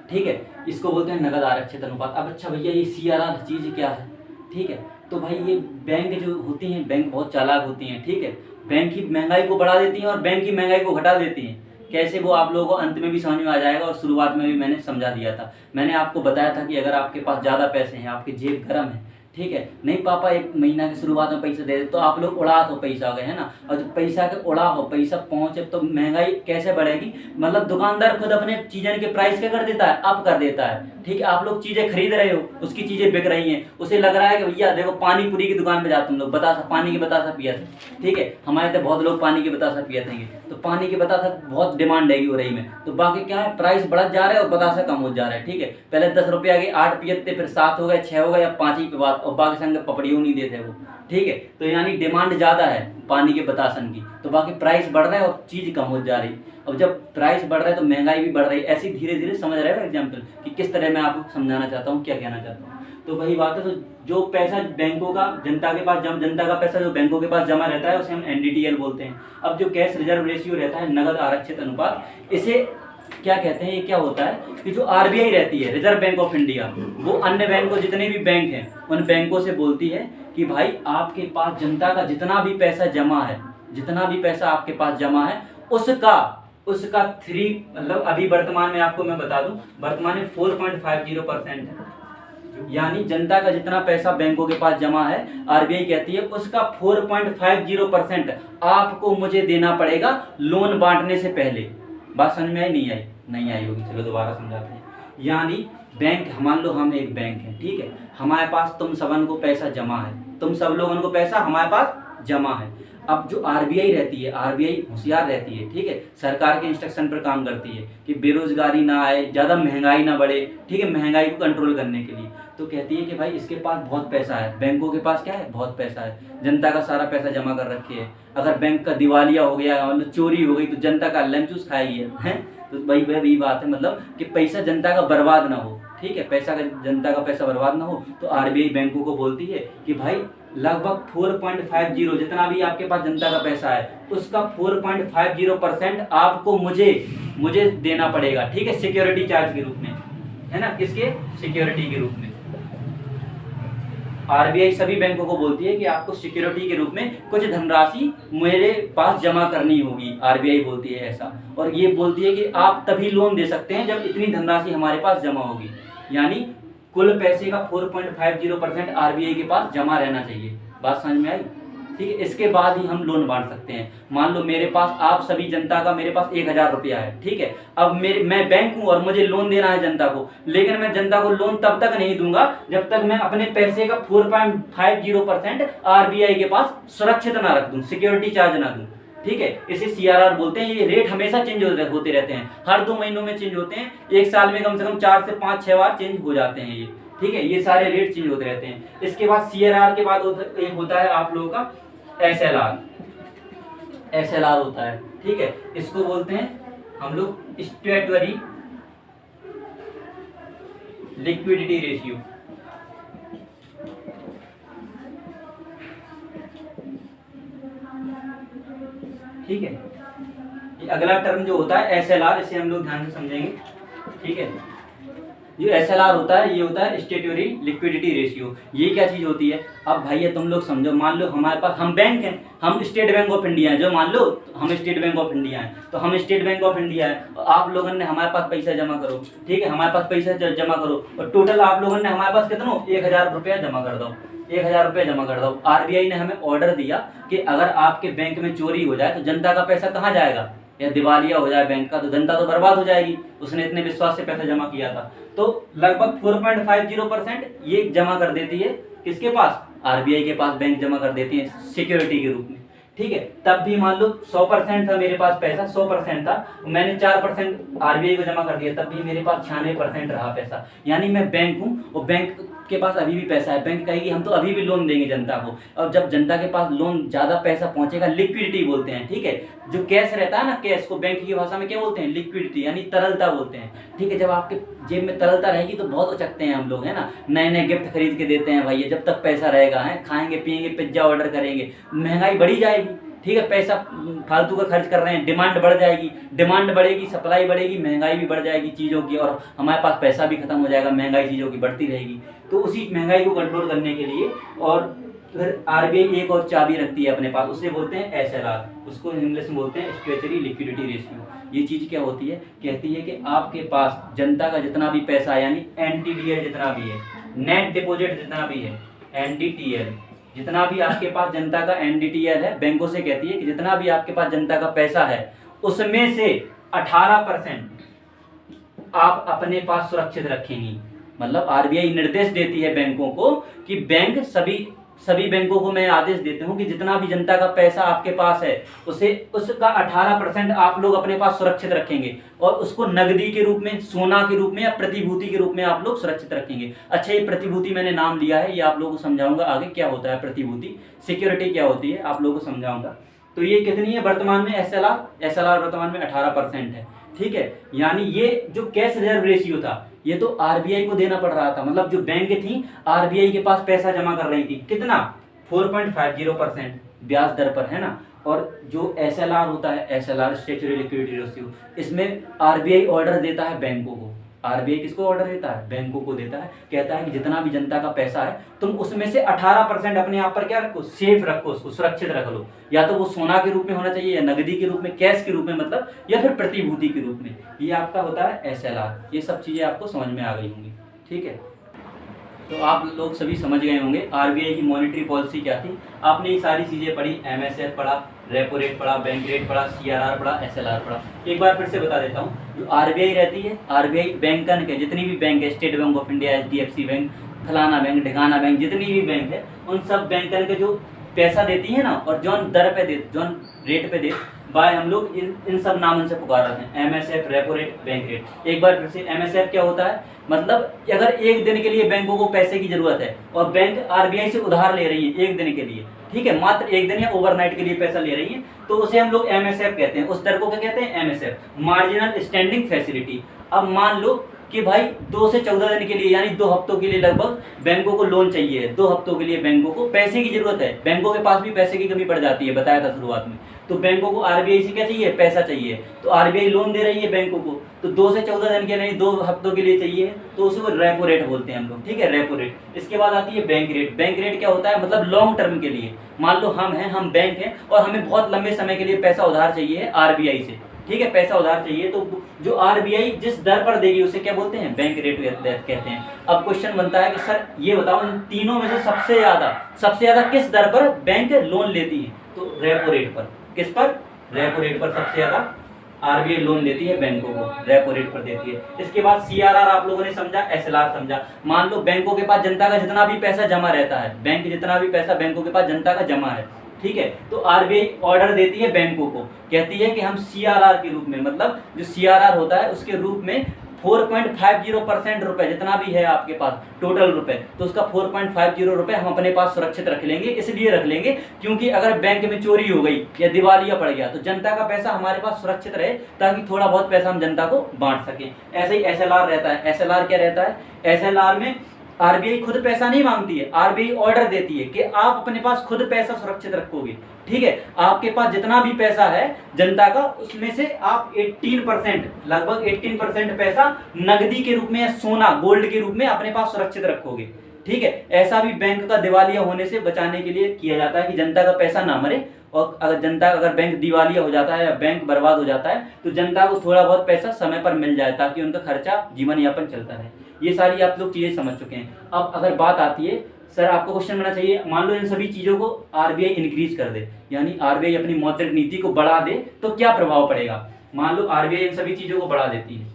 ठीक है। इसको बोलते हैं नगद आरक्षित अनुपात। अब अच्छा भैया, ये सीआरआर चीज क्या है, ठीक है। तो भाई ये बैंक जो होती हैं, बैंक बहुत चालाक होती हैं, ठीक है। बैंक की महंगाई को बढ़ा देती हैं और बैंक की महंगाई को घटा देती हैं। कैसे, वो आप लोगों को अंत में भी समझ में आ जाएगा, और शुरुआत में भी मैंने समझा दिया था। मैंने आपको बताया था कि अगर आपके पास ज़्यादा पैसे हैं, आपकी जेब गर्म है, ठीक है, नहीं पापा एक महीना की शुरुआत में पैसा दे दे, तो आप लोग उड़ा हो पैसा गए, है ना। और जब पैसा के उड़ा हो, पैसा पहुंचे, तो महंगाई कैसे बढ़ेगी, मतलब दुकानदार खुद अपने चीज़ों के प्राइस क्या कर देता है, अप कर देता है, ठीक है। आप लोग चीज़ें खरीद रहे हो, उसकी चीज़ें बिक रही हैं, उसे लग रहा है कि भैया देखो पानी पूरी की दुकान पे जाते तुम लोग, बतासा पानी की बतासा पिया था, ठीक है। हमारे तो बहुत लोग पानी की बतासा पिया थे, तो पानी की बतासा बहुत डिमांड है हो रही में, तो बाकी क्या है, प्राइस बढ़ जा रहा है और बतासा कम हो जा रहा है, ठीक है। पहले 10 रुपये के 8 पिए थे, फिर 7 हो गए, 6 हो गए, या 5 ही पे बात, और बाकी संग पपड़ियों नहीं देते वो, ठीक है। तो यानी डिमांड ज़्यादा है पानी के बतासन की, तो बाकी प्राइस बढ़ रहा है और चीज़ कम हो जा रही। अब जब प्राइस बढ़ रहा है तो महंगाई भी बढ़ रही है। ऐसे धीरे धीरे समझ रहे हो एग्जाम्पल कि किस तरह मैं आपको समझाना चाहता हूँ, क्या कहना चाहता हूँ। तो वही बात है, तो जो पैसा बैंकों का जनता के पास जनता का पैसा जो बैंकों के पास जमा रहता है उसे हम NDTL बोलते हैं। अब जो कैश रिजर्व रेशियो रहता है, नगद आरक्षित अनुपात, इसे क्या कहते हैं, ये क्या होता है कि जो RBI रहती है, रिजर्व बैंक ऑफ इंडिया, वो अन्य बैंकों, जितने भी बैंक हैं उन बैंकों से बोलती है कि भाई आपके पास जनता का जितना भी पैसा जमा है, जितना भी पैसा आपके पास जमा है उसका 3 मतलब अभी वर्तमान में आपको मैं बता दूं, वर्तमान में 4.50% है। यानी जनता का जितना पैसा बैंकों के पास जमा है, RBI कहती है उसका 4.50% आपको मुझे देना पड़ेगा लोन बांटने से पहले। बात समझ में आई? नहीं आई होगी, चलो दोबारा समझाते हैं। यानी बैंक, मान लो हम एक बैंक है, ठीक है, हमारे पास तुम सबन को पैसा जमा है, तुम सब लोगों को पैसा हमारे पास जमा है। अब जो RBI रहती है, RBI होशियार रहती है, ठीक है, सरकार के इंस्ट्रक्शन पर काम करती है कि बेरोजगारी ना आए, ज़्यादा महंगाई ना बढ़े, ठीक है, महंगाई को कंट्रोल करने के लिए। तो कहती है कि भाई इसके पास बहुत पैसा है, बैंकों के पास क्या है, बहुत पैसा है, जनता का सारा पैसा जमा कर रखे है। अगर बैंक का दिवालिया हो गया, मतलब चोरी हो गई, तो जनता का लमचूस खाएगी है। तो भाई वही बात है, मतलब कि पैसा जनता का बर्बाद ना हो, ठीक है, जनता का पैसा बर्बाद ना हो। तो RBI बैंकों को बोलती है कि भाई लगभग 4.50, जितना भी आपके पास जनता का पैसा है उसका 4.50% आपको मुझे देना पड़ेगा, ठीक है, सिक्योरिटी चार्ज के रूप में, है ना, किसके, सिक्योरिटी के रूप में। RBI सभी बैंकों को बोलती है कि आपको सिक्योरिटी के रूप में कुछ धनराशि मेरे पास जमा करनी होगी, RBI बोलती है ऐसा। और ये बोलती है कि आप तभी लोन दे सकते हैं जब इतनी धनराशि हमारे पास जमा होगी। यानी कुल पैसे का 4.50% RBI के पास जमा रहना चाहिए। बात समझ में आई? ठीक है, इसके बाद ही हम लोन बांट सकते हैं। मान लो मेरे पास, आप सभी जनता का मेरे पास 1000 रुपया है, ठीक है, अब मैं बैंक हूँ और मुझे लोन देना है जनता को, लेकिन मैं जनता को लोन तब तक नहीं दूंगा जब तक मैं अपने पैसे का 4.50% RBI के पास सुरक्षित ना रख दूं, सिक्योरिटी चार्ज ना दूं, ठीक है। इसे CRR बोलते हैं। ये रेट हमेशा चेंज होते रहते हैं, हर 2 महीनों में चेंज होते हैं, एक साल में कम से कम 4 से 5-6 बार चेंज हो जाते हैं ये, ठीक है, ये सारे रेट चेंज होते रहते हैं। इसके बाद CRR के बाद एक होता है आप लोगों का SLR होता है, ठीक है, इसको बोलते हैं हम लोग स्टैट्यूटरी लिक्विडिटी रेशियो। ठीक है, ये अगला टर्म जो होता है SLR, इसे हम लोग ध्यान से समझेंगे, ठीक है। जो SLR होता है ये होता है स्टैट्यूटरी लिक्विडिटी रेशियो। ये क्या चीज़ होती है? अब भैया तुम लोग समझो, मान लो हमारे पास, हम बैंक हैं, हम स्टेट बैंक ऑफ इंडिया हैं, जो मान लो हम स्टेट बैंक ऑफ इंडिया हैं, तो हम स्टेट बैंक ऑफ इंडिया है, आप लोगों ने हमारे पास पैसा जमा करो, ठीक है, हमारे पास पैसा जमा करो, और टोटल आप लोगों ने हमारे पास कितना, 1000 रुपया जमा कर दो, 1000 रुपये जमा कर दो। RBI ने हमें ऑर्डर दिया कि अगर आपके बैंक में चोरी हो जाए तो जनता का पैसा कहाँ जाएगा, या दिवालिया हो जाए बैंक का तो जनता तो बर्बाद हो जाएगी, उसने इतने विश्वास से पैसा जमा किया था। तो लगभग 4.50% ये जमा कर देती है, किसके पास, RBI के पास बैंक जमा कर देती है सिक्योरिटी के रूप में, ठीक है। तब भी मान लो 100% था मेरे पास पैसा, 100% था, मैंने 4% RBI को जमा कर दिया, तब भी मेरे पास 96% रहा पैसा। यानी मैं बैंक हूँ और बैंक के पास अभी भी पैसा है, बैंक कहेगी हम तो अभी भी लोन देंगे जनता को। और जब जनता के पास लोन ज़्यादा पैसा पहुंचेगा, लिक्विडिटी बोलते हैं, ठीक है, जो कैश रहता है ना, कैश को बैंक की भाषा में क्या बोलते हैं, लिक्विडिटी, यानी तरलता बोलते हैं, ठीक है। जब आपके जेब में तरलता रहेगी तो बहुत उचकते हैं हम लोग, है ना, नए नए गिफ्ट खरीद के देते हैं भैया, जब तक पैसा रहेगा, है, खाएंगे पिएंगे, पिज्जा ऑर्डर करेंगे, महंगाई बढ़ी जाएगी, ठीक है, पैसा फालतू का खर्च कर रहे हैं, डिमांड बढ़ जाएगी, डिमांड बढ़ेगी, सप्लाई बढ़ेगी, महंगाई भी बढ़ जाएगी चीज़ों की, और हमारे पास पैसा भी खत्म हो जाएगा, महंगाई चीज़ों की बढ़ती रहेगी। तो उसी महंगाई को कंट्रोल करने के लिए और फिर RBI एक और चाबी रखती है अपने पास, उसे बोलते हैं SLR, उसको इंग्लिश में बोलते हैं स्टैट्यूटरी लिक्विडिटी रेशियो। ये चीज़ क्या होती है, कहती है कि आपके पास जनता का जितना भी पैसा है, यानी NTDL जितना भी है, नेट डिपॉजिट जितना भी है, NDTL जितना भी आपके पास जनता का NDTL है, बैंकों से कहती है कि जितना भी आपके पास जनता का पैसा है उसमें से 18% आप अपने पास सुरक्षित रखेंगी। मतलब RBI निर्देश देती है बैंकों को कि बैंक सभी सभी बैंकों को मैं आदेश देता हूं कि जितना भी जनता का पैसा आपके पास है उसे उसका 18% आप लोग अपने पास सुरक्षित रखेंगे और उसको नगदी के रूप में, सोना के रूप में या प्रतिभूति के रूप में आप लोग सुरक्षित रखेंगे। अच्छा, ये प्रतिभूति मैंने नाम लिया है, ये आप लोगों को समझाऊंगा आगे क्या होता है प्रतिभूति, सिक्योरिटी क्या होती है आप लोगों को समझाऊंगा। तो ये कितनी है वर्तमान में, एसएलआर वर्तमान में 18% है, ठीक है। यानी ये जो कैश रिजर्व रेशियो था ये तो आरबीआई को देना पड़ रहा था, मतलब जो बैंक थी आरबीआई के पास पैसा जमा कर रही थी, कितना 4.50% ब्याज दर पर, है ना। और जो एसएलआर होता है, एसएलआर स्टैट्यूटरी लिक्विडिटी रेशियो, इसमें आरबीआई ऑर्डर देता है बैंकों को। आरबीआई किसको ऑर्डर देता है? बैंकों को देता है। कहता है कि जितना भी जनता का पैसा है तुम उसमें से 18% अपने आप पर क्या रखो, सेफ रखो, उसको सुरक्षित रख लो। या तो वो सोना के रूप में होना चाहिए या नगदी के रूप में, कैश के रूप में मतलब, या फिर प्रतिभूति के रूप में। ये आपका होता है एसएलआर। ये सब चीज़ें आपको समझ में आ गई होंगी, ठीक है। तो आप लोग सभी समझ गए होंगे आरबीआई की मॉनेटरी पॉलिसी क्या थी। आपने ये सारी चीज़ें पढ़ी, एमएसएफ पढ़ा, रेपो रेट पढ़ा, बैंक रेट पढ़ा, सीआरआर पढ़ा, एसएलआर पढ़ा। एक बार फिर से बता देता हूँ, जो आरबीआई रहती है, आरबीआई बैंकन के जितनी भी बैंक है, state bank of India, HDFC bank, फलाना बैंक, ढिकाना बैंक, जितनी भी बैंक है, उन सब बैंकन के जो पैसा देती है ना, और जौन दर पे दे, जौन रेट पे दे, बाय हम लोग इन सब नामों से पुकार रहे हैं, MSF, repo rate, bank rate. एक बार फिर से, एमएसएफ क्या होता है, मतलब अगर एक दिन के लिए बैंकों को पैसे की जरूरत है और बैंक आरबीआई से उधार ले रही है एक दिन के लिए, ठीक है, मात्र एक दिन या ओवरनाइट के लिए पैसा ले रही है, तो उसे हम लोग एमएसएफ कहते हैं। उस दर को क्या कहते हैं? MSF, marginal standing facility. अब मान लो कि भाई 2 से 14 दिन के लिए, यानी 2 हफ्तों के लिए लगभग बैंकों को लोन चाहिए है। 2 हफ्तों के लिए बैंकों को पैसे की जरूरत है। बैंकों के पास भी पैसे की कमी पड़ जाती है, बताया था शुरुआत में। तो बैंकों को आरबीआई से क्या चाहिए? पैसा चाहिए। तो आरबीआई लोन दे रही है बैंकों को, तो 2 से 14 दिन के नहीं 2 हफ्तों के लिए चाहिए, तो उसको रेपो रेट बोलते हैं हम लोग, ठीक है, रेपो रेट। इसके बाद आती है बैंक रेट। बैंक रेट क्या होता है? मतलब लॉन्ग टर्म के लिए। मान लो हम बैंक हैं और हमें बहुत लंबे समय के लिए पैसा उधार चाहिए आरबीआई से, ठीक है, पैसा उधार चाहिए, तो जो आरबीआई जिस दर पर देगी उसे क्या बोलते हैं? बैंक रेट कहते हैं। अब क्वेश्चन बनता है कि सर ये बताओ, इन तीनों में से सबसे ज्यादा किस दर पर बैंक लोन लेती है? तो रेपो रेट पर। किस पर? रेपो रेट पर सबसे ज्यादा आरबीआई लोन देती है बैंकों को, रेपो रेट पर देती है। इसके बाद सीआरआर आप लोगों ने समझा, एसएलआर समझा। मान लो बैंकों के पास जनता का जितना भी पैसा जमा रहता है, बैंक जितना भी पैसा बैंकों के पास जनता का जमा है, ठीक है, तो आरबीआई ऑर्डर देती है बैंकों को, कहती है कि हम सीआरआर के रूप में, मतलब जो सीआरआर होता है उसके रूप में 4.50% रुपए जितना भी है आपके पास टोटल रुपए, तो उसका 4.50 रुपए हम अपने पास सुरक्षित रख लेंगे। इसलिए रख लेंगे क्योंकि अगर बैंक में चोरी हो गई या दिवालिया पड़ गया तो जनता का पैसा हमारे पास सुरक्षित रहे, ताकि थोड़ा बहुत पैसा हम जनता को बांट सकें। ऐसे ही एसएलआर रहता है। एसएलआर क्या रहता है? एसएलआर में आरबीआई खुद पैसा नहीं मांगती है, आरबीआई ऑर्डर देती है कि आप अपने पास खुद पैसा सुरक्षित रखोगे, ठीक है। आपके पास जितना भी पैसा है जनता का, उसमें से आप 18%, लगभग 18% पैसा नगदी के रूप में या सोना, गोल्ड के रूप में अपने पास सुरक्षित रखोगे, ठीक है। ऐसा भी बैंक का दिवालिया होने से बचाने के लिए किया जाता है कि जनता का पैसा ना मरे, और अगर बैंक दिवालिया हो जाता है या बैंक बर्बाद हो जाता है तो जनता को थोड़ा बहुत पैसा समय पर मिल जाए, ताकि उनका खर्चा, जीवन यापन चलता रहे। ये सारी आप लोग चीजें समझ चुके हैं। अब अगर बात आती है, सर आपको क्वेश्चन बनना चाहिए, मान लो इन सभी चीजों को आरबीआई इंक्रीज कर दे, यानी आरबीआई अपनी मौद्रिक नीति को बढ़ा दे, तो क्या प्रभाव पड़ेगा? मान लो आरबीआई इन सभी चीजों को बढ़ा देती है,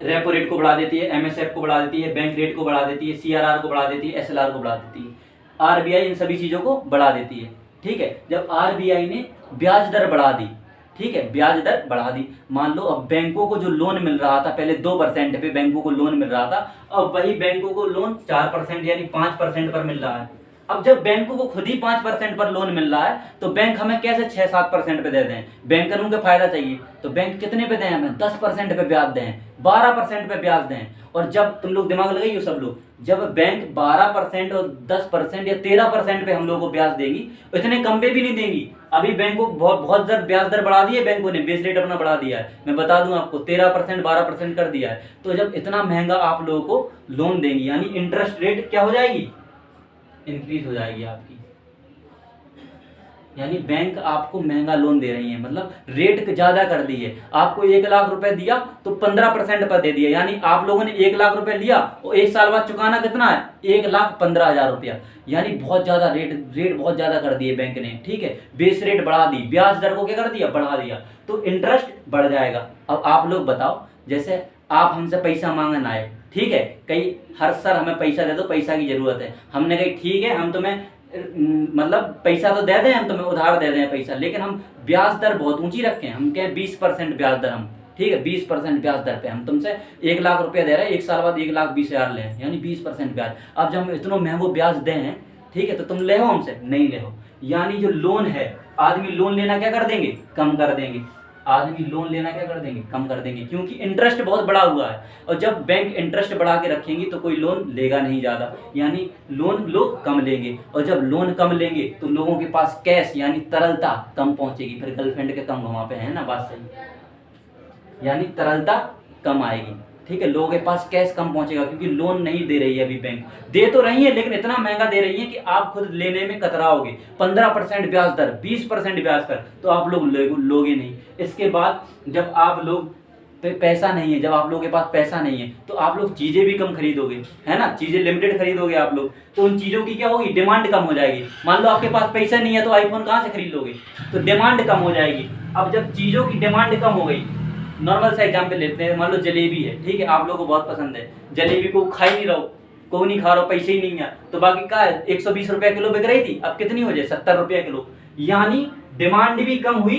रेपो रेट को बढ़ा देती है, एमएसएफ को बढ़ा देती है, बैंक रेट को बढ़ा देती है, सीआरआर को बढ़ा देती है, एसएलआर को बढ़ा देती है। आरबीआई इन सभी चीजों को बढ़ा देती है, ठीक है। जब आरबीआई ने ब्याज दर बढ़ा दी, ठीक है, ब्याज दर बढ़ा दी, मान लो अब बैंकों को जो लोन मिल रहा था, पहले 2% पे बैंकों को लोन मिल रहा था, अब वही बैंकों को लोन 4% यानी 5% पर मिल रहा है। अब जब बैंकों को खुद ही 5% पर लोन मिल रहा है, तो बैंक हमें कैसे 6-7% पे दे दें? बैंकरों को फायदा चाहिए, तो बैंक कितने पे दें? हमें 10% पे ब्याज दें, 12% पे ब्याज दें। और जब तुम लोग दिमाग लगाइए सब लोग, जब बैंक 12% और 10% या 13% पे हम लोगों को ब्याज देगी, इतने कम पे भी नहीं देंगी। अभी बैंकों को बहुत जर ब्याज दर बढ़ा दी है, बैंकों ने बेस रेट अपना बढ़ा दिया है, मैं बता दूं आपको 13% 12% कर दिया है। तो जब इतना महंगा आप लोगों को लोन देंगी, यानी इंटरेस्ट रेट क्या हो जाएगी? इंक्रीज हो जाएगी आपकी, यानी बैंक आपको महंगा लोन दे रही है, मतलब रेट ज्यादा कर दी है। आपको 1 लाख रुपए दिया तो 15% पर दे दिया, यानी आप लोगों ने 1 लाख रुपए लिया और 1 साल बाद चुकाना कितना है? 1,15,000 रुपया, यानी बहुत ज्यादा रेट बहुत ज्यादा कर दिए बैंक ने, ठीक है। बेस रेट बढ़ा दी, ब्याज दर को क्या कर दिया? बढ़ा दिया, तो इंटरेस्ट बढ़ जाएगा। अब आप लोग बताओ, जैसे आप हमसे पैसा मांगना आए, ठीक है, कहीं हर सर हमें पैसा दे दो, पैसा की ज़रूरत है, हमने कही ठीक है हम तुम्हें मतलब पैसा तो दे दें, हम तुम्हें उधार दे दें पैसा, लेकिन हम ब्याज दर बहुत ऊंची रखें, हम कहें 20% ब्याज दर, हम ठीक है 20% ब्याज दर पे हम तुमसे 1 लाख रुपया दे रहे हैं, 1 साल बाद 1,20,000 लें, यानी 20% ब्याज। अब जब हम इतना महंगो ब्याज दें हैं, ठीक है, तो तुम ले हो हमसे, नहीं ले हो। यानी जो लोन है, आदमी लोन लेना क्या कर देंगे, कम कर देंगे, आदमी लोन लेना क्या कर देंगे, कम कर देंगे, क्योंकि इंटरेस्ट बहुत बढ़ा हुआ है। और जब बैंक इंटरेस्ट बढ़ा के रखेंगी तो कोई लोन लेगा नहीं ज़्यादा, यानी लोन लोग कम लेंगे, और जब लोन कम लेंगे तो लोगों के पास कैश यानी तरलता कम पहुंचेगी, फिर गर्लफ्रेंड के कम वहाँ पे है ना, बात सही, यानी तरलता कम आएगी, ठीक है, लोगों के पास कैश कम पहुंचेगा, क्योंकि लोन नहीं दे रही है अभी बैंक, दे तो रही है लेकिन इतना महंगा दे रही है कि आप खुद लेने में कतराओगे। 15% ब्याज दर, 20% ब्याज दर, तो आप लोग लोगे नहीं। इसके बाद जब आप लोग पैसा नहीं है, जब आप लोगों के पास पैसा नहीं है तो आप लोग चीज़ें भी कम खरीदोगे, है ना, चीज़ें लिमिटेड खरीदोगे आप लोग, तो उन चीज़ों की क्या होगी, डिमांड कम हो जाएगी। मान लो आपके पास पैसा नहीं है तो आईफोन कहाँ से खरीद लोगे, तो डिमांड कम हो जाएगी। अब जब चीज़ों की डिमांड कम हो गई, नॉर्मल सा एग्जाम्पल लेते हैं, मान लो जलेबी है, ठीक है, आप लोगों को बहुत पसंद है, जलेबी को खा ही नहीं रहो, को नहीं खा रहा, पैसे ही नहीं है, तो बाकी क्या है, 120 रुपये किलो बिक रही थी, अब कितनी हो जाए, 70 रुपये किलो, यानी डिमांड भी कम हुई,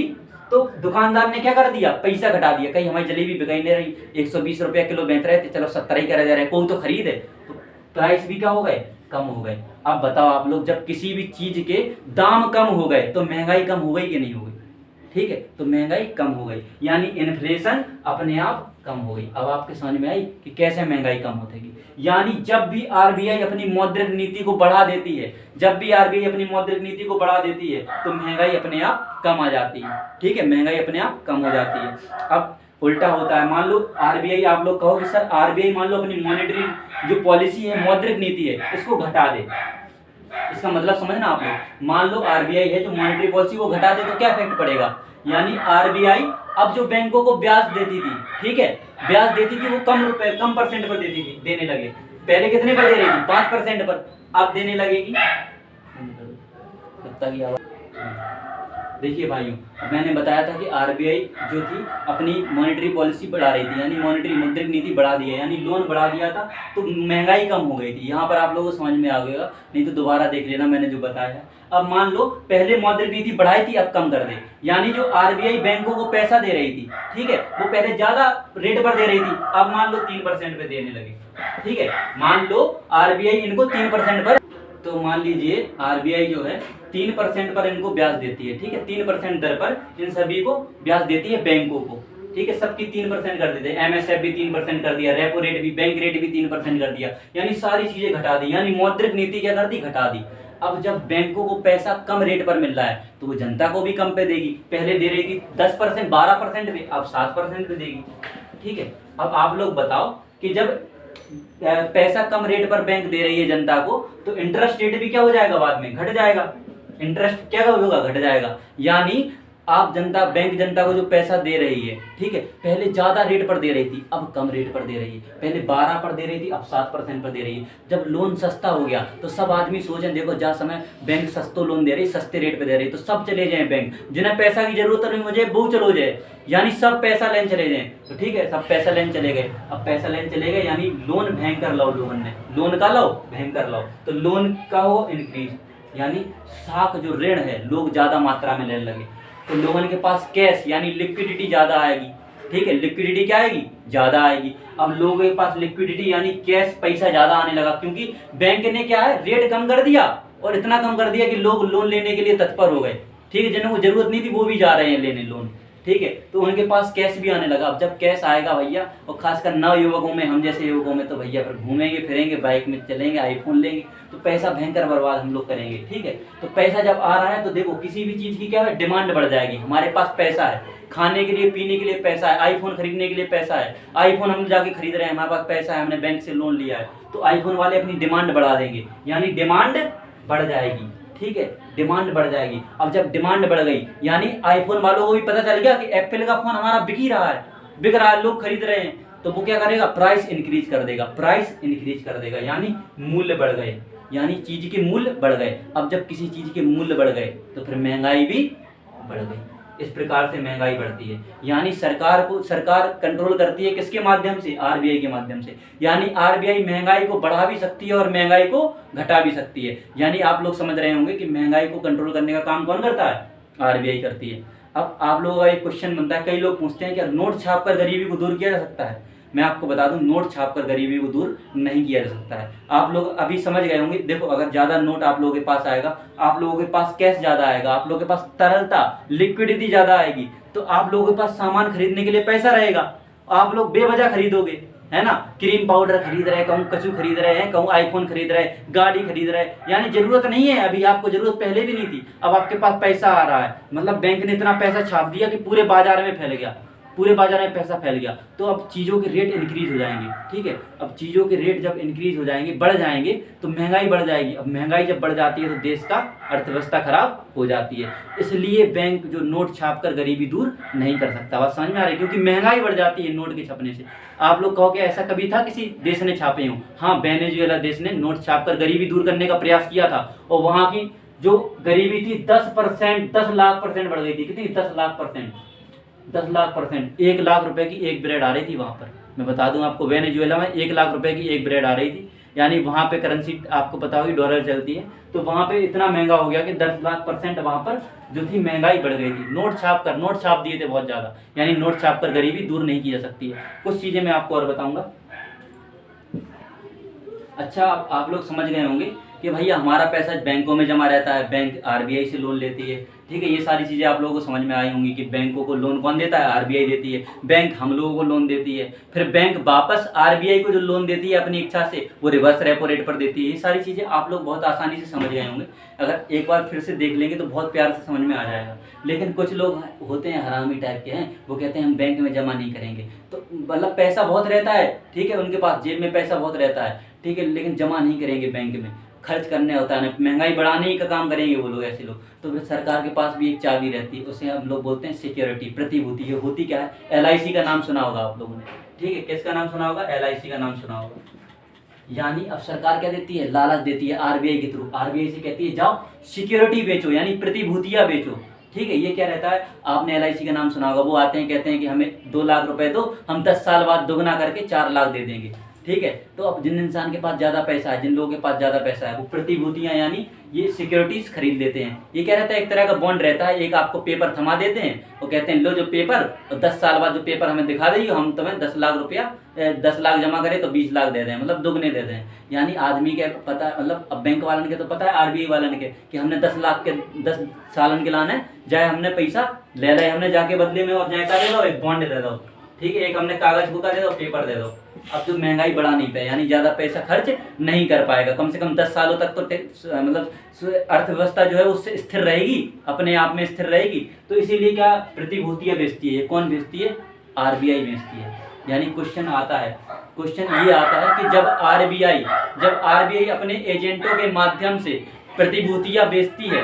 तो दुकानदार ने क्या कर दिया, पैसा घटा दिया, कहीं हमारी जलेबी बिकाई नहीं रही, 120 रुपये किलो बेच रहे थे, चलो 70 ही करा जा रहा है, कोई तो खरीदे, तो प्राइस भी क्या हो गए, कम हो गए। अब बताओ आप लोग, जब किसी भी चीज के दाम कम हो गए तो महंगाई कम हो गई कि नहीं हो गई, ठीक है, तो महंगाई कम हो गई, यानी इन्फ्लेशन अपने आप कम हो गई। अब आपके समझ में आई कि कैसे महंगाई कम होगी, यानी जब भी आरबीआई अपनी मौद्रिक नीति को बढ़ा देती है, जब भी आरबीआई अपनी मौद्रिक नीति को बढ़ा देती है तो महंगाई अपने आप कम आ जाती है, ठीक है, महंगाई अपने आप कम हो जाती है। अब उल्टा होता है, मान लो आरबीआई, आप लोग कहो कि सर आरबीआई मान लो अपनी मॉनेटरी जो पॉलिसी है, मौद्रिक नीति है, इसको घटा दे, इसका मतलब समझना आप लोग, मान लो आरबीआई है जो मॉनेटरी पॉलिसी को घटा दे तो क्या इफेक्ट पड़ेगा, यानी आरबीआई अब जो बैंकों को ब्याज देती थी, ठीक है, ब्याज देती थी वो कम परसेंट पर देती थी, देने लगे, पहले कितने पर दे रही थी, 5% पर, अब देने लगेगी। देखिए भाइयों, मैंने बताया था कि आरबीआई जो थी अपनी मॉनेटरी पॉलिसी बढ़ा रही थी, यानी मॉनेटरी मौद्रिक नीति बढ़ा दी है, यानी लोन बढ़ा दिया था तो महंगाई कम हो गई थी। यहाँ पर आप लोगों को समझ में आ गया, नहीं तो दोबारा देख लेना मैंने जो बताया है। अब मान लो पहले मौद्रिक नीति बढ़ाई थी, अब कम कर दे, यानी जो आरबीआई बैंकों को पैसा दे रही थी, ठीक है, वो पहले ज्यादा रेट पर दे रही थी, अब मान लो 3% पे देने लगे, ठीक है, मान लो आरबीआई इनको 3% पर, तो मान लीजिए आरबीआई जो है 3% पर इनको ब्याज देती है, ठीक है, 3% दर पर इन सभी को ब्याज देती है बैंकों को, ठीक है, सबकी 3% कर देते हैं, एमएसएफ भी 3% कर दिया, रेपो रेट भी, बैंक रेट भी 3% कर दिया, यानी सारी चीजें घटा दी, यानी मौद्रिक नीति क्या कर दी, घटा दी। अब जब बैंकों को पैसा कम रेट पर मिल रहा है तो वो जनता को भी कम पे देगी, पहले दे रही थी 10% 12% पे, अब 7% पे देगी, ठीक है। अब आप लोग बताओ कि जब पैसा कम रेट पर बैंक दे रही है जनता को तो इंटरेस्ट रेट भी क्या हो जाएगा, बाद में घट जाएगा, इंटरेस्ट क्या होगा, घट जाएगा, यानी आप जनता, बैंक जनता को जो पैसा दे रही है, ठीक है, पहले ज्यादा रेट पर दे रही थी, अब कम रेट पर दे रही है, पहले 12 पर दे रही थी, अब 7% पर दे रही है। जब लोन सस्ता हो गया तो सब आदमी सोचे, देखो जा समय बैंक सस्तो लोन दे रही, सस्ते रेट पे दे रही, तो सब चले जाए बैंक, जिन्हें पैसा की जरूरत नहीं मुझे वो चलो जाए, यानी सब पैसा लेने चले जाए, तो ठीक है, सब पैसा लेने चले गए। अब पैसा लेने चले गए यानी लोन भयंकर लो, लोगों ने लोन का लो भयंकर लो, तो लोन का हो इंक्रीज, यानी साख जो ऋण है लोग ज्यादा मात्रा में लेने लगे, तो लोगों के पास कैश यानी लिक्विडिटी ज्यादा आएगी, ठीक है, लिक्विडिटी क्या आएगी, ज्यादा आएगी। अब लोगों के पास लिक्विडिटी यानी कैश पैसा ज्यादा आने लगा, क्योंकि बैंक ने क्या है, रेट कम कर दिया, और इतना कम कर दिया कि लोग लोन लेने के लिए तत्पर हो गए, ठीक है, जिनको जरूरत नहीं थी वो भी जा रहे हैं लेने लोन, ठीक है, तो उनके पास कैश भी आने लगा। अब जब कैश आएगा भैया, और खासकर नव युवकों में, हम जैसे युवकों में, तो भैया फिर घूमेंगे फिरेंगे, बाइक में चलेंगे, आईफोन लेंगे, तो पैसा भयंकर बर्बाद हम लोग करेंगे, ठीक है। तो पैसा जब आ रहा है तो देखो किसी भी चीज़ की क्या है, डिमांड बढ़ जाएगी, हमारे पास पैसा है, खाने के लिए पीने के लिए पैसा है, आईफोन खरीदने के लिए पैसा है, आईफोन हम जाके खरीद रहे हैं, हमारे पास पैसा है, हमने बैंक से लोन लिया है, तो आईफोन वाले अपनी डिमांड बढ़ा देंगे, यानी डिमांड बढ़ जाएगी, ठीक है, डिमांड बढ़ जाएगी। अब जब डिमांड बढ़ गई यानी आईफोन वालों को भी पता चल गया कि एप्पल का फोन हमारा बिक ही रहा है, बिक रहा है, लोग खरीद रहे हैं, तो वो क्या करेगा, प्राइस इंक्रीज कर देगा, प्राइस इंक्रीज कर देगा, यानी मूल्य बढ़ गए, यानी चीज के मूल्य बढ़ गए। अब जब किसी चीज के मूल्य बढ़ गए तो फिर महंगाई भी बढ़ गई। इस प्रकार से महंगाई बढ़ती है। यानी सरकार कंट्रोल करती है किसके माध्यम से? आरबीआई के माध्यम से। यानी आरबीआई महंगाई को बढ़ा भी सकती है और महंगाई को घटा भी सकती है। यानी आप लोग समझ रहे होंगे कि महंगाई को कंट्रोल करने का काम कौन करता है? आरबीआई करती है। अब आप लोगों का एक क्वेश्चन बनता है, कई लोग पूछते हैं क्या नोट छापकर गरीबी को दूर किया जा सकता है? मैं आपको बता दूं, नोट छापकर गरीबी को दूर नहीं किया जा सकता है। आप लोग अभी समझ गए होंगे। देखो, अगर ज़्यादा नोट आप लोगों के पास आएगा, आप लोगों के पास कैश ज़्यादा आएगा, आप लोगों के पास तरलता, लिक्विडिटी ज़्यादा आएगी, तो आप लोगों के पास सामान खरीदने के लिए पैसा रहेगा। आप लोग बेवजह खरीदोगे, है ना? क्रीम पाउडर खरीद रहे, कहूँ कछु खरीद रहे हैं, कहूँ आईफोन खरीद रहे, गाड़ी खरीद रहे, यानी जरूरत नहीं है। अभी आपको जरूरत पहले भी नहीं थी, अब आपके पास पैसा आ रहा है, मतलब बैंक ने इतना पैसा छाप दिया कि पूरे बाजार में फैल गया, पूरे बाजार में पैसा फैल गया। तो अब चीज़ों के रेट इंक्रीज हो जाएंगे, ठीक है? अब चीज़ों के रेट जब इंक्रीज हो जाएंगे, बढ़ जाएंगे, तो महंगाई बढ़ जाएगी। अब महंगाई जब बढ़ जाती है तो देश का अर्थव्यवस्था खराब हो जाती है। इसलिए बैंक जो नोट छाप कर गरीबी दूर नहीं कर सकता। बात समझ में आ रही है? क्योंकि महंगाई बढ़ जाती है नोट के छपने से। आप लोग कहो कि ऐसा कभी था किसी देश ने छापे हों? हाँ, वेनेजुएला देश ने नोट छाप कर गरीबी दूर करने का प्रयास किया था, और वहाँ की जो गरीबी थी 10%, 10 लाख % बढ़ गई थी। कितनी? 10 लाख %, 10 लाख %। 1 लाख रुपए की एक ब्रेड आ रही थी वहाँ पर। मैं बता दूं आपको, वेनेजुएला में 1 लाख रुपए की एक ब्रेड आ रही थी। यानी वहाँ पे करेंसी आपको पता होगी डॉलर चलती है, तो वहाँ पे इतना महंगा हो गया कि 10 लाख % वहाँ पर जो थी महंगाई बढ़ गई थी। नोट छाप दिए थे बहुत ज़्यादा। यानी नोट छाप कर गरीबी दूर नहीं की जा सकती है। कुछ चीज़ें मैं आपको और बताऊँगा। अच्छा, आप लोग समझ गए होंगे कि भैया हमारा पैसा बैंकों में जमा रहता है, बैंक आरबीआई से लोन लेती है, ठीक है? ये सारी चीज़ें आप लोगों को समझ में आई होंगी कि बैंकों को लोन कौन देता है? आरबीआई देती है। बैंक हम लोगों को लोन देती है, फिर बैंक वापस आरबीआई को जो लोन देती है अपनी इच्छा से, वो रिवर्स रेपो रेट पर देती है। ये सारी चीज़ें आप लोग बहुत आसानी से समझ गए होंगे। अगर एक बार फिर से देख लेंगे तो बहुत प्यार से समझ में आ जाएगा। लेकिन कुछ लोग होते हैं हरामी टाइप के हैं, वो कहते हैं हम बैंक में जमा नहीं करेंगे। तो मतलब पैसा बहुत रहता है, ठीक है, उनके पास जेब में पैसा बहुत रहता है, ठीक है, लेकिन जमा नहीं करेंगे बैंक में, खर्च करने होता है ना, महंगाई बढ़ाने ही का काम करेंगे वो लोग, ऐसे लोग। तो फिर सरकार के पास भी एक चाबी रहती है, उसे हम लोग बोलते हैं सिक्योरिटी, प्रतिभूति। ये होती क्या है? एलआईसी का नाम सुना होगा आप लोगों ने, ठीक है? किसका नाम सुना होगा? एलआईसी का नाम सुना होगा। यानी अब सरकार क्या देती है? लालच देती है आरबीआई के थ्रू। आरबीआई से कहती है जाओ सिक्योरिटी बेचो, यानी प्रतिभूतियां बेचो, ठीक है? ये क्या रहता है? आपने एलआईसी का नाम सुना होगा। वो आते हैं, कहते हैं कि हमें 2 लाख रुपए दो, हम 10 साल बाद दोगुना करके 4 लाख दे देंगे, ठीक है? तो अब जिन इंसान के पास ज़्यादा पैसा है, जिन लोगों के पास ज़्यादा पैसा है, वो प्रतिभूतियां यानी ये सिक्योरिटीज खरीद लेते हैं। ये क्या रहता है? एक तरह का बॉन्ड रहता है। एक आपको पेपर थमा देते हैं और कहते हैं लो जो पेपर, और 10 साल बाद जो पेपर हमें दिखा देगी, हम तुम्हें 10 लाख रुपया 10 लाख जमा करें तो 20 लाख दे दें, मतलब दुगने दे दें। यानी आदमी के पता, मतलब अब बैंक वालन के तो पता है, आरबीआई वालन के, कि हमने 10 लाख के 10 सालन के लाने, जाए हमने पैसा ले रहे, हमने जाके बदले में और जाए का दे दो, एक बॉन्ड दे दो, ठीक है? एक हमने कागज बुका दे दो, पेपर दे दो। अब तो महंगाई बढ़ा नहीं पाए, यानी ज़्यादा पैसा खर्च नहीं कर पाएगा, कम से कम 10 सालों तक तो मतलब अर्थव्यवस्था जो है उससे स्थिर रहेगी, अपने आप में स्थिर रहेगी। तो इसीलिए क्या प्रतिभूतियां बेचती है? कौन बेचती है? आरबीआई बेचती है। यानी क्वेश्चन ये आता है कि जब आरबीआई अपने एजेंटों के माध्यम से प्रतिभूतियां बेचती है,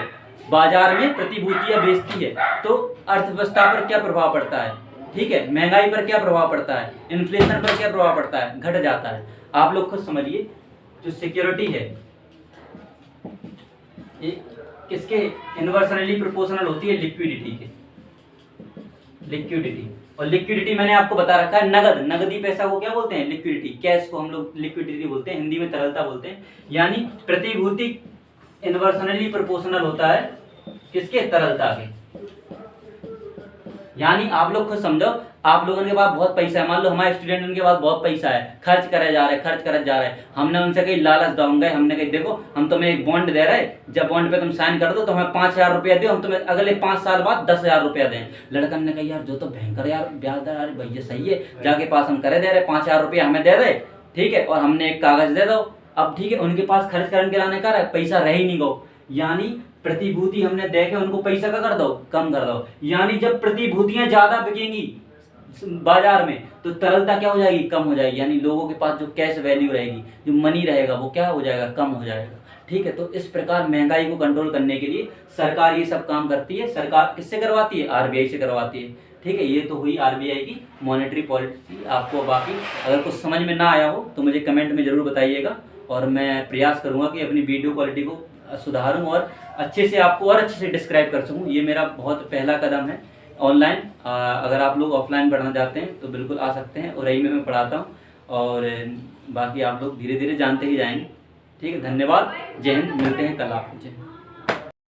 बाजार में प्रतिभूतियां बेचती है, तो अर्थव्यवस्था पर क्या प्रभाव पड़ता है? ठीक है, महंगाई पर क्या प्रभाव पड़ता है? इन्फ्लेशन पर क्या प्रभाव पड़ता है? घट जाता है। आप लोग खुद समझिए, जो सिक्योरिटी है ये किसके इन्वर्सनली प्रोपोर्शनल होती है? लिक्विडिटी के। और लिक्विडिटी मैंने आपको बता रखा है, नगदी पैसा को क्या बोलते हैं? लिक्विडिटी। कैश को हम लोग लिक्विडिटी बोलते हैं, हिंदी में तरलता बोलते हैं। यानी प्रतिभूति इन्वर्सनली प्रोपोर्शनल होता है किसके? तरलता के। यानी आप लोग खुद समझो, आप लोगों के पास बहुत पैसा है, मान लो हमारे स्टूडेंट, उनके पास बहुत पैसा है, खर्च करे जा रहे हैं, हमने उनसे कहीं लालच दूंगा, हमने कहीं देखो हम तुम्हें एक बॉन्ड दे रहे हैं, जब बॉन्ड पे तुम साइन कर दो तो हमें 5,000 रुपया दो, हम तुम्हें अगले 5 साल बाद 10,000 रुपया दें। लड़का ने कहा यार जो तो भयंकर यार ब्याज दर, अरे भैया सही है, जाके पास हम करे दे रहे 5,000 रुपया हमें दे रहे, ठीक है, और हमने एक कागज दे दो। अब ठीक है, उनके पास खर्च करने के लाने का पैसा रह ही नहीं गो, यानी प्रतिभूति हमने दे के उनको पैसा का कर दो, कम कर दो। यानी जब प्रतिभूतियां ज्यादा बिकेंगी बाजार में तो तरलता क्या हो जाएगी? कम हो जाएगी। यानी लोगों के पास जो कैश वैल्यू रहेगी, जो मनी रहेगा, वो क्या हो जाएगा? कम हो जाएगा। ठीक है, तो इस प्रकार महंगाई को कंट्रोल करने के लिए सरकार ये सब काम करती है। सरकार किससे करवाती है? आरबीआई से करवाती है। ठीक है, ये तो हुई आरबीआई की मॉनेटरी पॉलिसी। आपको बाकी अगर कुछ समझ में ना आया हो तो मुझे कमेंट में जरूर बताइएगा, और मैं प्रयास करूंगा कि अपनी वीडियो क्वालिटी को सुधारूं और अच्छे से आपको और अच्छे से डिस्क्राइब कर सकूं। ये मेरा बहुत पहला कदम है ऑनलाइन अगर आप लोग ऑफलाइन पढ़ना चाहते हैं तो बिल्कुल आ सकते हैं, और यही में मैं पढ़ाता हूँ, और बाकी आप लोग धीरे धीरे जानते ही जाएंगे। ठीक है, धन्यवाद, जय हिंद, मिलते हैं कल आपको। जय हिंद।